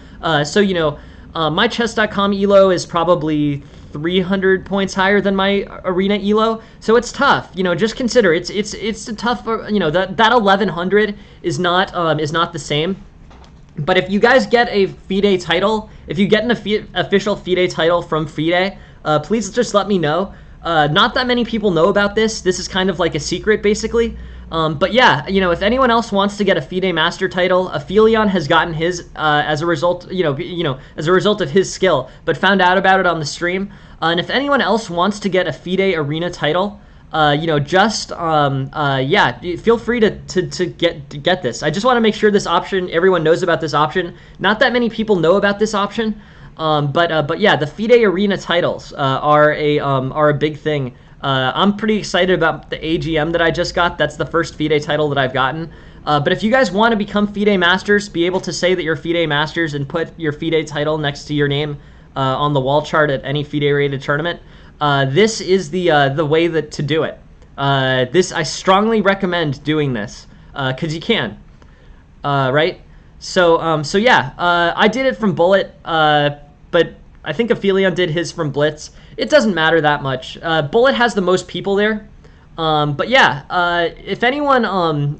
So my chess.com Elo is probably 300 points higher than my Arena Elo, so it's tough. Just consider it's a tough. That 1100 is not the same. But if you guys get a FIDE title, if you get an official FIDE title from FIDE, please just let me know. Not that many people know about this. This is kind of like a secret, basically. But yeah, if anyone else wants to get a FIDE Master title, Aphelion has gotten his as a result, as a result of his skill, but found out about it on the stream. And if anyone else wants to get a FIDE Arena title, yeah, feel free to get this. I just want to make sure this option, everyone knows about this option. Not that many people know about this option. But yeah, the FIDE Arena titles are a big thing. I'm pretty excited about the AGM that I just got. That's the first FIDE title that I've gotten. But if you guys want to become FIDE Masters, be able to say that you're FIDE Masters and put your FIDE title next to your name on the wall chart at any FIDE rated tournament, this is the way to do it. I strongly recommend doing this because you can, right? So yeah, I did it from Bullet, but I think Aphelion did his from Blitz. It doesn't matter that much. Bullet has the most people there. But yeah, if anyone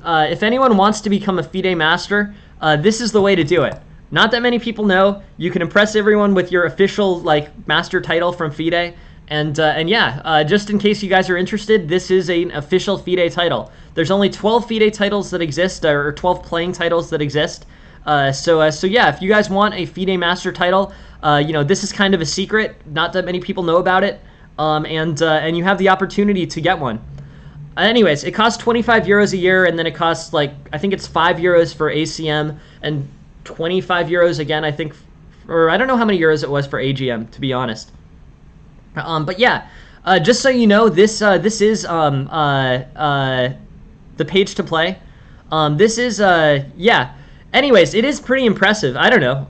wants to become a FIDE master, this is the way to do it. Not that many people know. You can impress everyone with your official master title from FIDE, and yeah, just in case you guys are interested, this is an official FIDE title. There's only 12 FIDE titles that exist, or 12 playing titles that exist. So yeah, if you guys want a FIDE master title, this is kind of a secret. Not that many people know about it, and you have the opportunity to get one. Anyways, it costs 25 euros a year, and then it costs I think it's 5 euros for ACM and 25 euros again, I think, or I don't know how many euros it was for AGM, to be honest. But yeah, just so you know, this is the page to play. This is yeah. Anyways, it is pretty impressive. I don't know.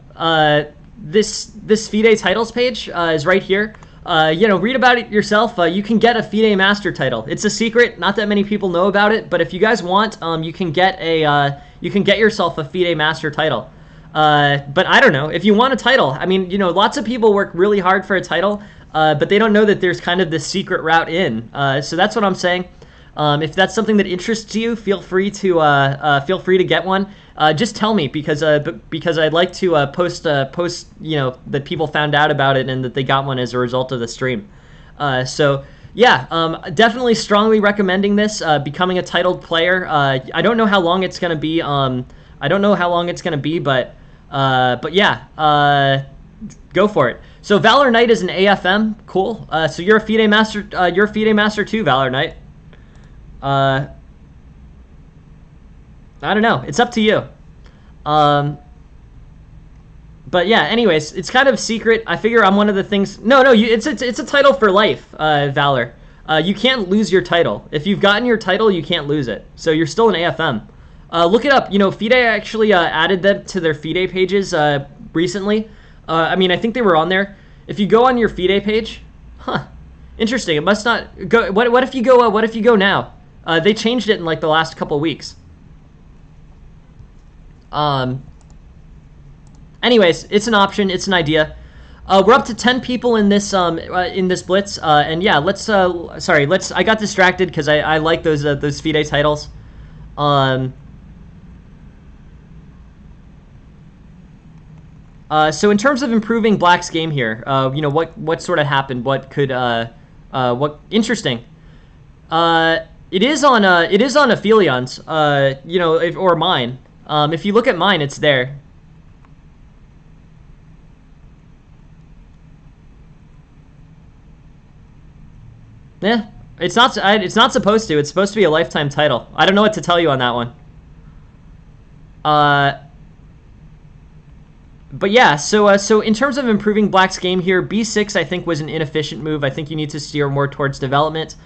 This FIDE titles page is right here. Read about it yourself. You can get a FIDE master title. It's a secret. Not that many people know about it. But if you guys want, you can get yourself a FIDE master title. But I don't know if you want a title. I mean, lots of people work really hard for a title, but they don't know that there's kind of this secret route in. So that's what I'm saying. If that's something that interests you, feel free to get one. Just tell me because I'd like to post that people found out about it and that they got one as a result of the stream. So yeah, definitely strongly recommending this. Becoming a titled player. I don't know how long it's gonna be. But yeah, go for it. So Valor Knight is an AFM. Cool. So you're a FIDE master. You're a FIDE master too, Valor Knight. I don't know. It's up to you. But yeah. Anyways, it's kind of secret. I figure I'm one of the things. No. It's a title for life, Valor. You can't lose your title. If you've gotten your title, you can't lose it. So you're still an AFM. Look it up. FIDE actually added that to their FIDE pages recently. I mean, I think they were on there. If you go on your FIDE page, interesting. It must not go. What if you go? What if you go now? They changed it in the last couple of weeks. Anyways, it's an option. It's an idea. We're up to 10 people in this blitz, and yeah, I got distracted because I like those FIDE titles. So in terms of improving Black's game here, what sort of happened? What could what interesting? It is on Aphelion's, or mine. If you look at mine, it's there. Yeah, it's not supposed to. It's supposed to be a lifetime title. I don't know what to tell you on that one. But yeah, so in terms of improving Black's game here, b6 I think was an inefficient move. I think you need to steer more towards development.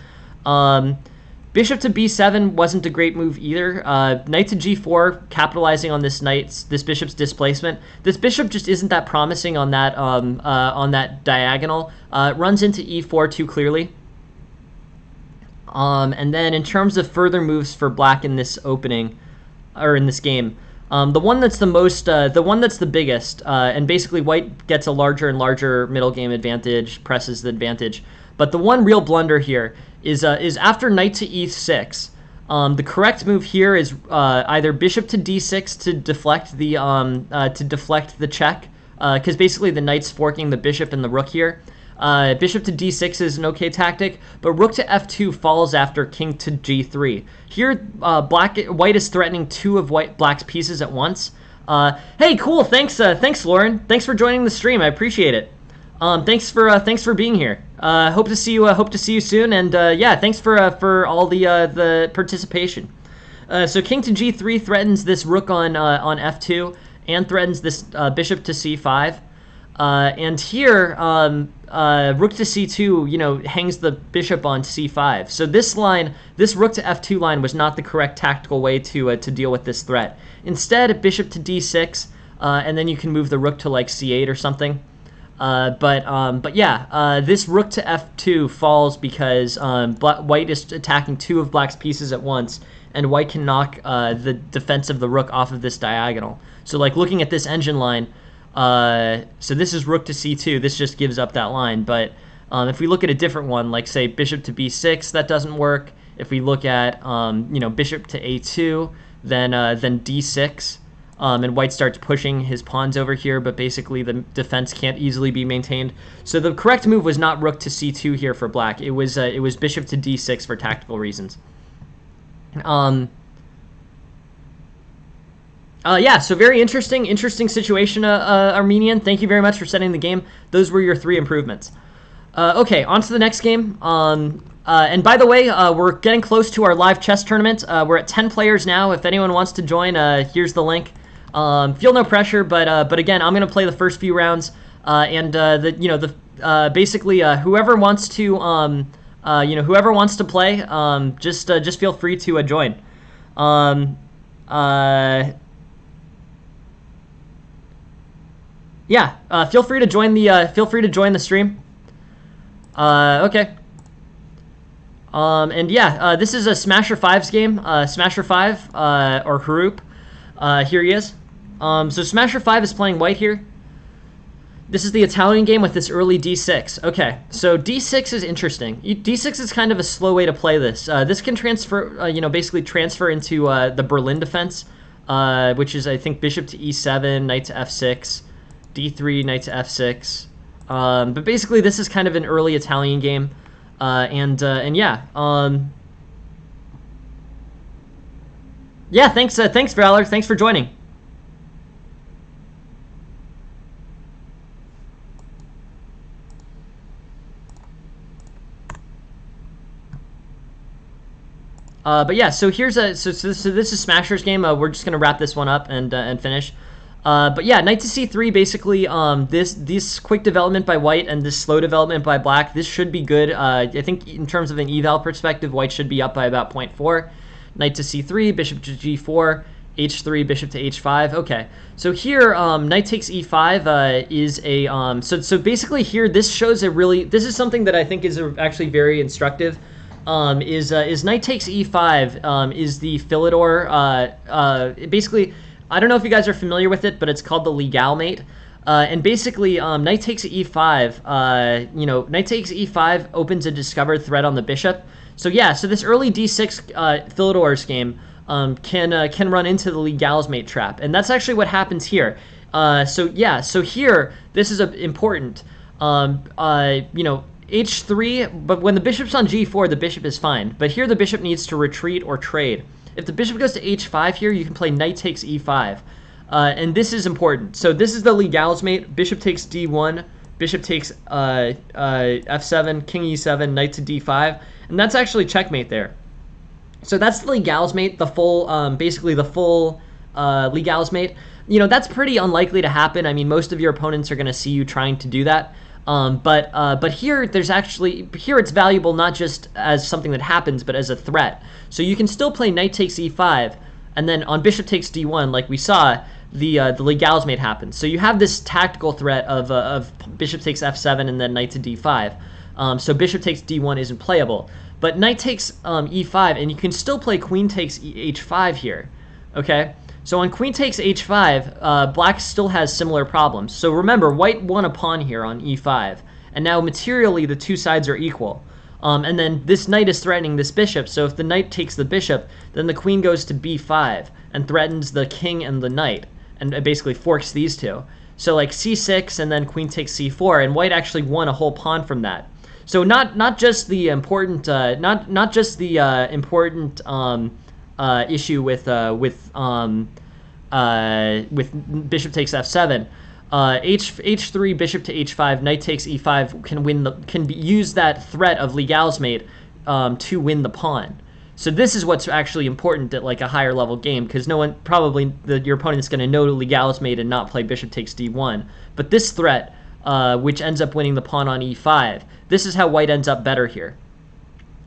Bishop to b7 wasn't a great move either. Knight to g4, capitalizing on this bishop's displacement. This bishop just isn't that promising on that diagonal. It runs into e4 too clearly. And then in terms of further moves for Black in this opening, or in this game, the one that's the biggest, and basically White gets a larger and larger middle game advantage, presses the advantage. But the one real blunder here is after knight to e6. The correct move here is either bishop to d6 to deflect the check, because basically the knight's forking the bishop and the rook here. Bishop to d6 is an okay tactic, but rook to f2 falls after king to g3. Here, White is threatening two of Black's pieces at once. Hey, cool. Thanks, Lauren. Thanks for joining the stream. I appreciate it. Thanks for being here. Hope to see you soon. And yeah, thanks for all the participation. So king to g3 threatens this rook on f2 and threatens this bishop to c5. And here, rook to c2, hangs the bishop on c5. So this rook to f2 line was not the correct tactical way to deal with this threat. Instead, bishop to d6, and then you can move the rook to like c8 or something. But yeah, this rook to f2 falls because White is attacking two of Black's pieces at once, and White can knock the defense of the rook off of this diagonal. So like looking at this engine line, so this is rook to c2. This just gives up that line. But if we look at a different one, like say bishop to b6, that doesn't work. If we look at bishop to a2, then d6, and White starts pushing his pawns over here, but basically the defense can't easily be maintained. So the correct move was not rook to c2 here for Black. It was bishop to d6 for tactical reasons. Yeah, so very interesting situation, Armenian. Thank you very much for setting the game. Those were your 3 improvements. Okay, on to the next game. And by the way, we're getting close to our live chess tournament. We're at 10 players now. If anyone wants to join, here's the link. Feel no pressure, but again, I'm gonna play the first few rounds, and basically whoever wants to play, just feel free to join. Yeah, feel free to join the stream. Okay. And yeah, this is a Smasher 5's game. Smasher 5 or Haroop. Here he is. So Smasher 5 is playing White here. This is the Italian game with this early d6. Okay, so d6 is interesting. d6 is kind of a slow way to play this. This can transfer, basically transfer into the Berlin defense, which is I think bishop to e7, knight to f6. d3, knight to f6. But basically, this is kind of an early Italian game, and yeah, yeah. Thanks, Valor. Thanks for joining. But yeah, so here's so this is Smasher's game. We're just gonna wrap this one up and finish. But yeah, knight to c3, basically, this quick development by White and this slow development by Black, this should be good. I think in terms of an eval perspective, White should be up by about 0.4. Knight to c3, bishop to g4, h3, bishop to h5. Okay, so here, knight takes e5 is a, so basically here, this shows this is something that I think is actually very instructive. Is knight takes e5 is the Philidor, basically, I don't know if you guys are familiar with it, but it's called the legal mate. And basically, knight takes e5, knight takes e5 opens a discovered threat on the bishop. So yeah, so this early d6 Philidor's game can run into the legal's mate trap. And that's actually what happens here. So yeah, so here, this is important. H3, but when the bishop's on g4, the bishop is fine. But here the bishop needs to retreat or trade. If the bishop goes to h5 here, you can play knight takes e5. And this is important. So this is the legal's mate. Bishop takes d1, bishop takes f7, king e7, knight to d5, and that's actually checkmate there. So that's the Legal's mate, the full, basically the full Legal's mate. That's pretty unlikely to happen. I mean, most of your opponents are going to see you trying to do that. But here it's valuable not just as something that happens, but as a threat. So you can still play knight takes e5, and then on bishop takes d1, like we saw, the Legal's mate happens. So you have this tactical threat of bishop takes f7 and then knight to d5. So bishop takes d1 isn't playable. But knight takes e5, and you can still play queen takes h5 here. Okay? So on queen takes h5, black still has similar problems. So remember, white won a pawn here on e5, and now materially the two sides are equal. And then this knight is threatening this bishop, so if the knight takes the bishop, then the queen goes to b5 and threatens the king and the knight, and it basically forks these two. So like c6 and then queen takes c4, and white actually won a whole pawn from that. So not just the important issue with bishop takes f7. H3 bishop to h5, knight takes e5 can use that threat of Legal's mate to win the pawn. So this is what's actually important at like a higher level game, because your opponent's going to know Legal's mate and not play bishop takes d1. But this threat, which ends up winning the pawn on e5, this is how white ends up better here.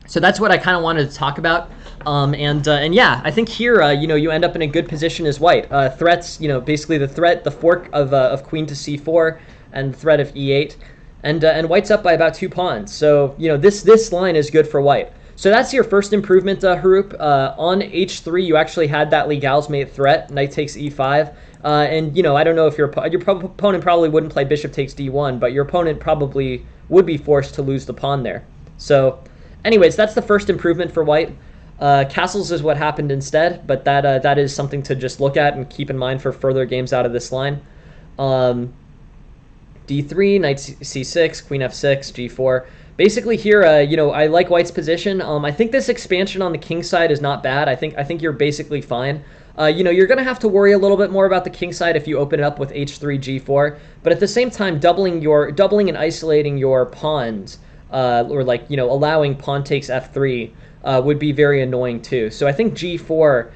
So that's what I kind of wanted to talk about. And yeah, I think here, you end up in a good position as white. Threats, basically the fork of queen to c4 and the threat of e8. And white's up by about 2 pawns. So, this line is good for white. So that's your first improvement, Harup. On h3, you actually had that Legal's mate threat, knight takes e5. And, I don't know if your opponent probably wouldn't play bishop takes d1, but your opponent probably would be forced to lose the pawn there. So, anyways, that's the first improvement for white. Castles is what happened instead, but that is something to just look at and keep in mind for further games out of this line. D3, knight c6, queen f6, g4. Basically here, I like white's position. I think this expansion on the king side is not bad. I think you're basically fine. You're going to have to worry a little bit more about the king side if you open it up with h3, g4. But at the same time, doubling and isolating your pawns, or allowing pawn takes f3 would be very annoying too. So I think g4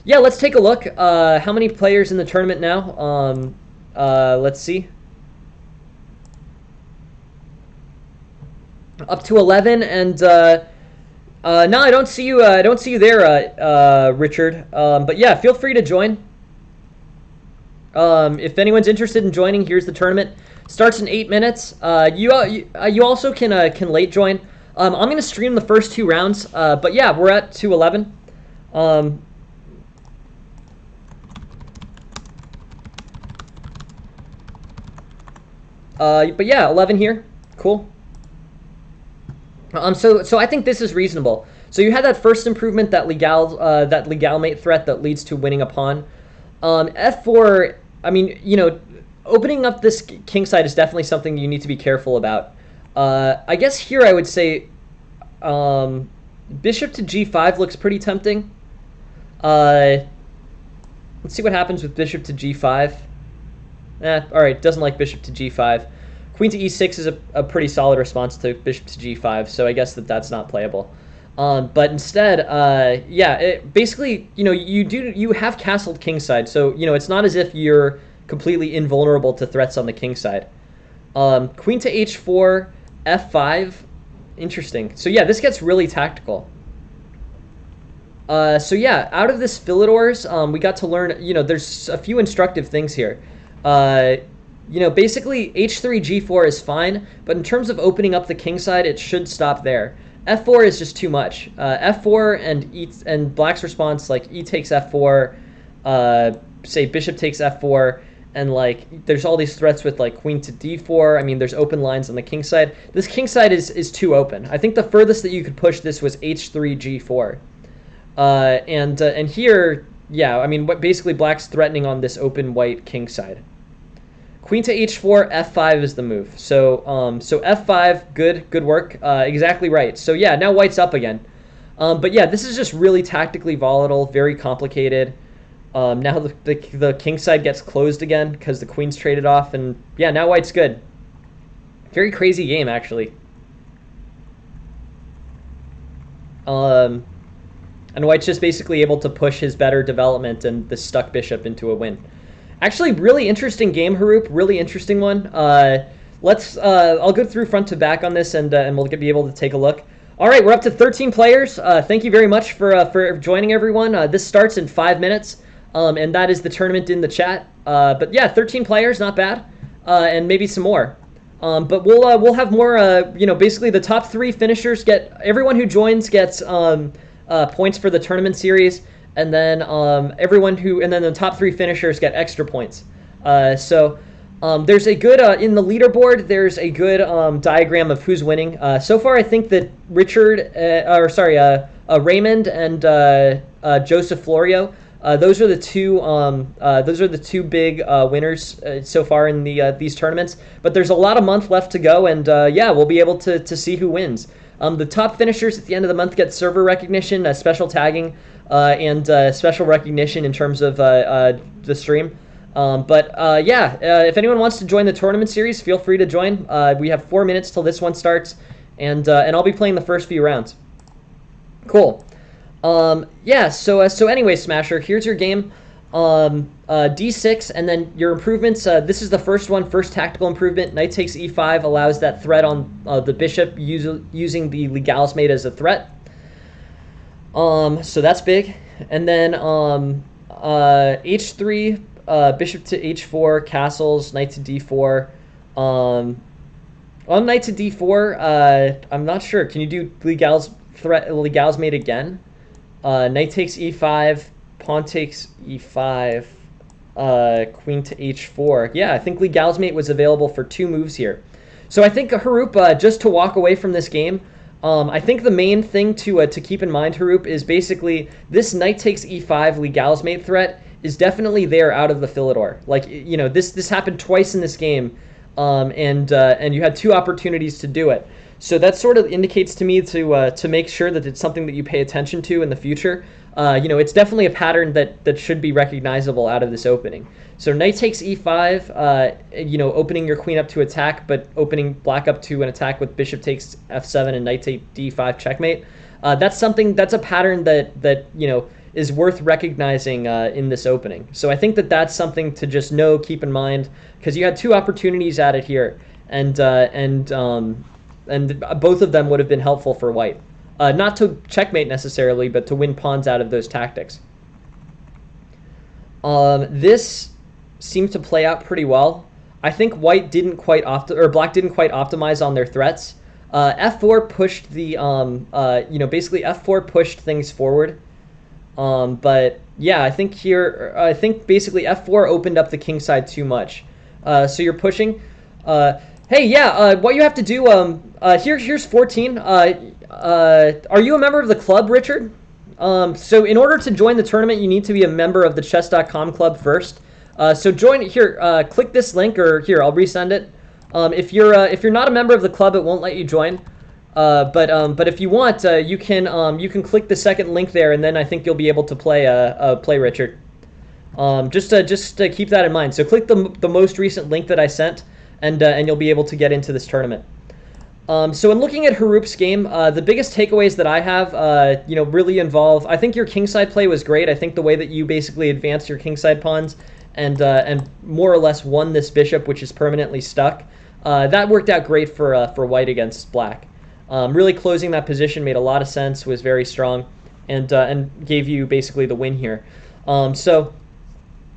yeah. Let's take a look. How many players in the tournament now? Let's see. Up to 11, and no, I don't see you. I don't see you there, Richard. But yeah, feel free to join. If anyone's interested in joining, here's the tournament. Starts in 8 minutes. You also can late join. I'm gonna stream the first 2 rounds. But yeah, we're at 211. But yeah, 11 here. Cool. So I think this is reasonable. So you had that first improvement, that legal mate threat that leads to winning a pawn. F4. I mean, opening up this king side is definitely something you need to be careful about. I guess here I would say bishop to g5 looks pretty tempting. Let's see what happens with bishop to g5. All right, doesn't like bishop to g5. Queen to e6 is a pretty solid response to bishop to g5, so I guess that's not playable. But instead, yeah, basically, you have castled kingside, so it's not as if you're completely invulnerable to threats on the king side. Queen to h4, f5, interesting. So yeah, this gets really tactical. So yeah, out of this Philidors, we got to learn. There's a few instructive things here. Basically h3, g4 is fine, but in terms of opening up the king side, it should stop there. f4 is just too much. F4 and black's response, like e takes f4, say bishop takes f4, and like there's all these threats with like queen to d4. I mean, there's open lines on the king side. This king side is too open. I think the furthest that you could push this was h3, g4. And here, yeah, I mean, basically black's threatening on this open white king side. Queen to h4, f5 is the move. So f5, good work. Exactly right. So yeah, now white's up again. But yeah, this is just really tactically volatile, very complicated. Now the king side gets closed again because the queen's traded off, and yeah, now white's good. Very crazy game, actually. Um, and white's just basically able to push his better development and the stuck bishop into a win. Actually, really interesting game, Haroop. Really interesting one. Let's. I'll go through front to back on this, and we'll be able to take a look. All right, we're up to 13 players. Thank you very much for joining, everyone. This starts in 5 minutes, and that is the tournament in the chat. But yeah, 13 players, not bad, and maybe some more. But we'll have more. Basically the top 3 finishers get. Everyone who joins gets points for the tournament series, and then the top 3 finishers get extra points. There's a good in the leaderboard. There's a good diagram of who's winning. So far, I think that Raymond and Joseph Florio. Those are the two. Those are the 2 big winners so far in these tournaments. But there's a lot of month left to go, and yeah, we'll be able to see who wins. The top finishers at the end of the month get server recognition, special tagging, and special recognition in terms of the stream. If anyone wants to join the tournament series, feel free to join. We have 4 minutes till this one starts, and I'll be playing the first few rounds. Cool. So anyway, Smasher, here's your game. D6, and then your improvements. This is the first one, first tactical improvement. Knight takes e5 allows that threat on the bishop using the legalsmate as a threat. So that's big. And then h3, bishop to h4, castles, knight to d4. On knight to d4, I'm not sure. Can you do legalsmate again? Knight takes e5, pawn takes e5, queen to h4. Yeah, I think legalsmate was available for 2 moves here. So I think Haroop, just to walk away from this game, I think the main thing to keep in mind, Haroop, is basically this knight takes e5 legalsmate threat is definitely there out of the Philidor. Like, this happened twice in this game, and you had 2 opportunities to do it. So that sort of indicates to me to make sure that it's something that you pay attention to in the future. It's definitely a pattern that should be recognizable out of this opening. So knight takes e5, opening your queen up to attack, but opening black up to an attack with bishop takes f7 and knight takes d5 checkmate. That's a pattern that is worth recognizing in this opening. So I think that's something to just keep in mind, because you had 2 opportunities at it here, and both of them would have been helpful for white. Not to checkmate necessarily, but to win pawns out of those tactics. This seemed to play out pretty well. I think black didn't quite optimize on their threats. F4 pushed basically F4 pushed things forward. But yeah, I think basically F4 opened up the king side too much. So you're pushing. Hey, yeah, what you have to do, here's 14. Are you a member of the club, Richard? So in order to join the tournament, you need to be a member of the chess.com club first. So join here, click this link, or here, I'll resend it. If you're not a member of the club, it won't let you join. But if you want, you can click the second link there, and then I think you'll be able to play Richard. Just to keep that in mind. So click the most recent link that I sent, and you'll be able to get into this tournament. So in looking at Haroop's game, the biggest takeaways that I have, really involve. I think your kingside play was great. I think the way that you basically advanced your kingside pawns and more or less won this bishop, which is permanently stuck, that worked out great for white against black. Really closing that position made a lot of sense, was very strong, and gave you basically the win here. So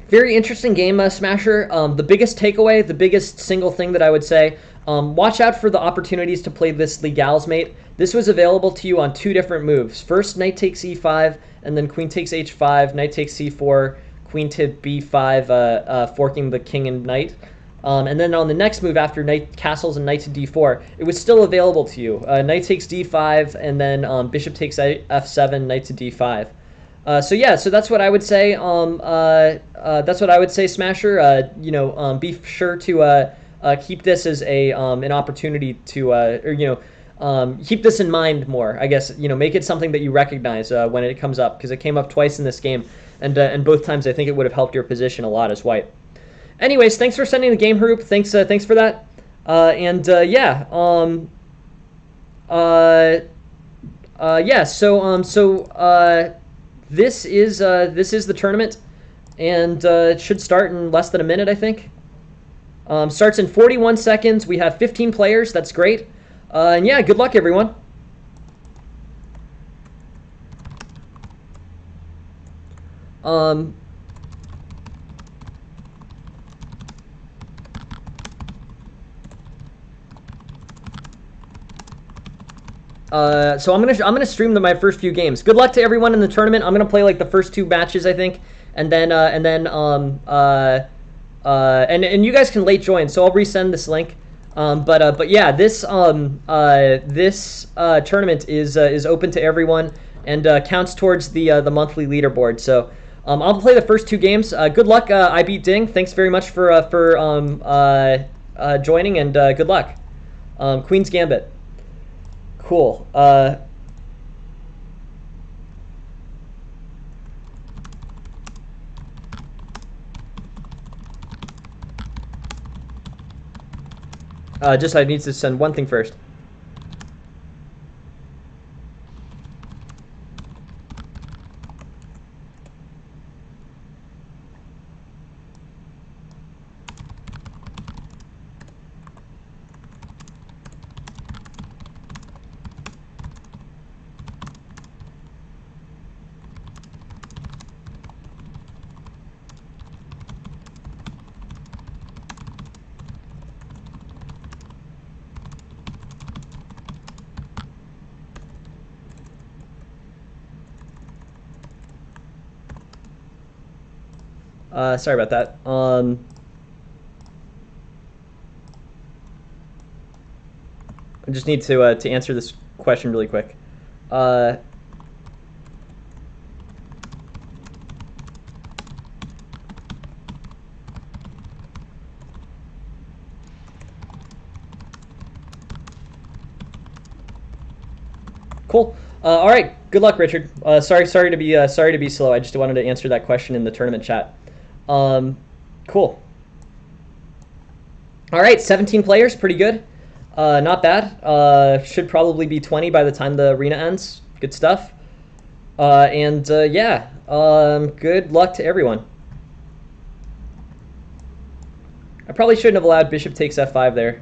very interesting game, Smasher. The biggest takeaway, the biggest single thing that I would say, watch out for the opportunities to play this legalsmate. This was available to you on 2 different moves. First, knight takes e5, and then queen takes h5, knight takes c4, queen to b5, forking the king and knight. And then on the next move, after knight castles and knight to d4, it was still available to you. Knight takes d5, and then bishop takes f7, knight to d5. So that's what I would say. That's what I would say, Smasher. Be sure to keep this as an opportunity to, keep this in mind more. I guess make it something that you recognize when it comes up, because it came up twice in this game, and both times I think it would have helped your position a lot as white. Anyways, thanks for sending the game, Haroop. Thanks for that. Yeah. Yeah. This is the tournament, and it should start in less than a minute, I think. Starts in 41 seconds. We have 15 players. That's great. And yeah, good luck, everyone. So I'm gonna stream my first few games. Good luck to everyone in the tournament. I'm gonna play like the first 2 matches, I think, and then and you guys can late join, so I'll resend this link. But yeah, this tournament is open to everyone and counts towards the monthly leaderboard. So I'll play the first 2 games. Good luck. I beat Ding. Thanks very much for joining, and good luck. Queen's Gambit. Cool. I need to send one thing first. Sorry about that. I just need to answer this question really quick. Cool. All right. Good luck, Richard. Sorry to be slow. I just wanted to answer that question in the tournament chat. Cool. All right, 17 players, pretty good. Not bad. Should probably be 20 by the time the arena ends. Good stuff. Yeah. Good luck to everyone. I probably shouldn't have allowed bishop takes f5 there.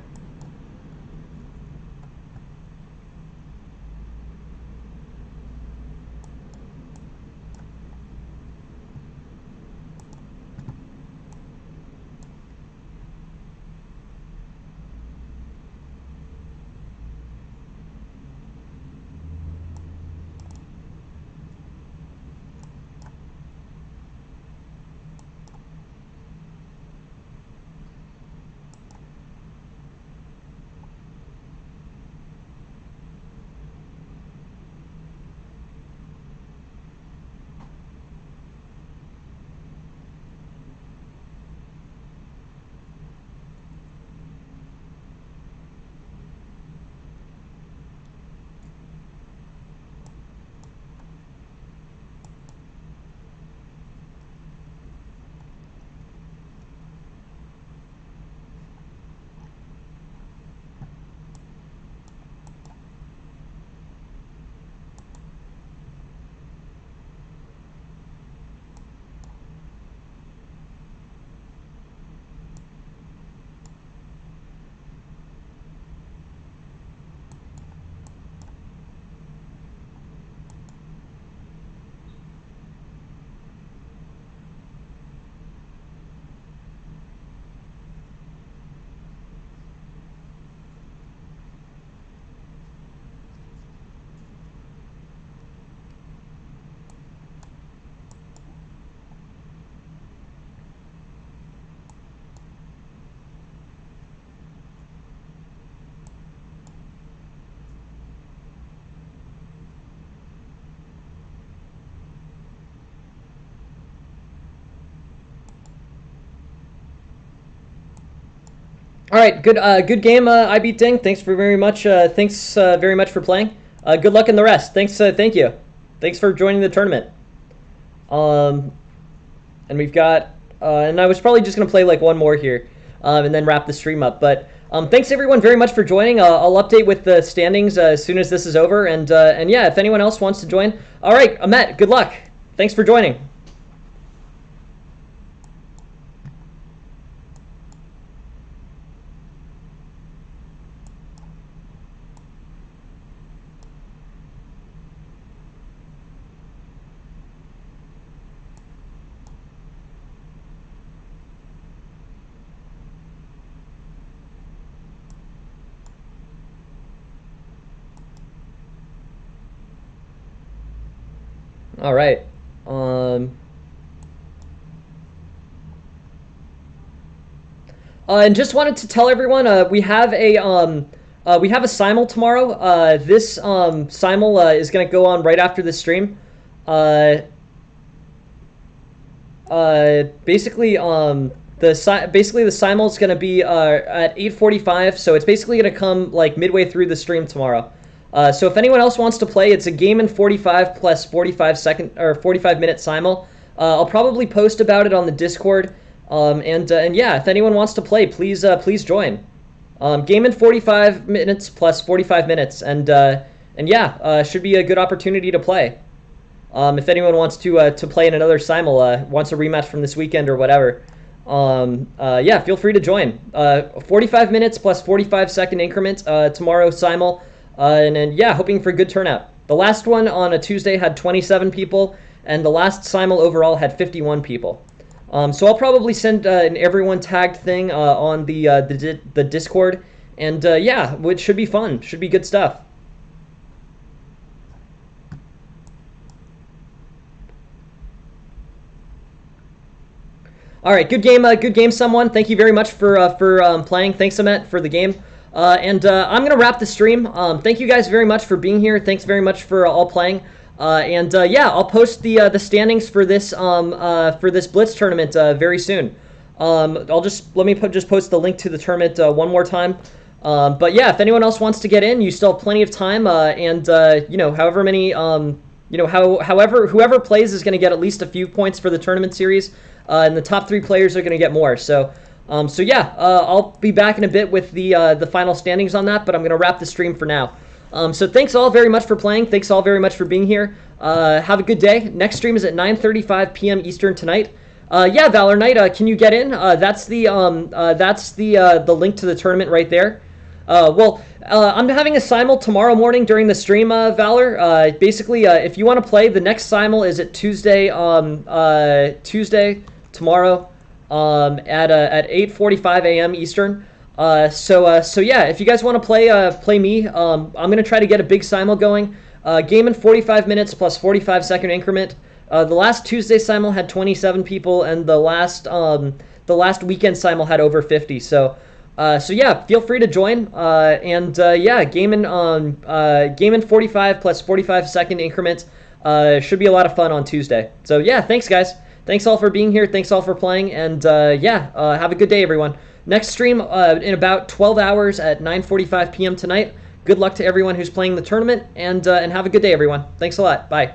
All right, good game. I beat Ding. Thanks for very much. Thanks very much for playing. Good luck in the rest. Thanks. Thank you. Thanks for joining the tournament. Um, and we've got, and I was probably just gonna play like one more here, and then wrap the stream up. But thanks everyone very much for joining. I'll update with the standings as soon as this is over. And yeah, if anyone else wants to join, all right, Ahmet, good luck. Thanks for joining. All right. Um, and just wanted to tell everyone we have a simul tomorrow. This simul is going to go on right after the stream. Uh, basically the simul is going to be at 8:45, so it's basically going to come like midway through the stream tomorrow. So if anyone else wants to play, it's a game in 45 plus 45-minute simul. I'll probably post about it on the Discord. And yeah, if anyone wants to play, please join. Game in 45 minutes plus 45 minutes, and yeah, should be a good opportunity to play. If anyone wants to play in another simul, wants a rematch from this weekend or whatever, yeah, feel free to join. 45 minutes plus 45-second increment tomorrow simul, and then yeah, hoping for good turnout. The last one on a Tuesday had 27 people, and the last simul overall had 51 people. So I'll probably send an everyone tagged thing on the Discord, and yeah, which should be fun. Should be good stuff. All right, good game, someone. Thank you very much for playing. Thanks, Ahmet, for the game. And I'm gonna wrap the stream. Thank you guys very much for being here. Thanks very much for all playing. And yeah, I'll post the standings for this Blitz tournament very soon. Let me just post the link to the tournament one more time. But yeah, if anyone else wants to get in, you still have plenty of time. And you know, however many you know, however whoever plays is going to get at least a few points for the tournament series, and the top 3 players are going to get more. So yeah, I'll be back in a bit with the final standings on that. But I'm going to wrap the stream for now. So thanks all very much for playing. Thanks all very much for being here. Have a good day. Next stream is at 9:35 p.m. Eastern tonight. Yeah, Valor Knight, can you get in? That's the link to the tournament right there. Well, I'm having a simul tomorrow morning during the stream, Valor. Basically, if you want to play, the next simul is at Tuesday tomorrow at 8:45 a.m. Eastern. So yeah, if you guys want to play me, I'm gonna try to get a big simul going. Game in 45 minutes plus 45-second increment. The last Tuesday simul had 27 people, and the last weekend simul had over 50. So yeah, feel free to join. And yeah, game in 45 plus 45-second increments. Should be a lot of fun on Tuesday. So yeah, thanks guys. Thanks all for being here. Thanks all for playing. And yeah, have a good day, everyone. Next stream in about 12 hours at 9:45 p.m. tonight. Good luck to everyone who's playing the tournament, and have a good day, everyone. Thanks a lot. Bye.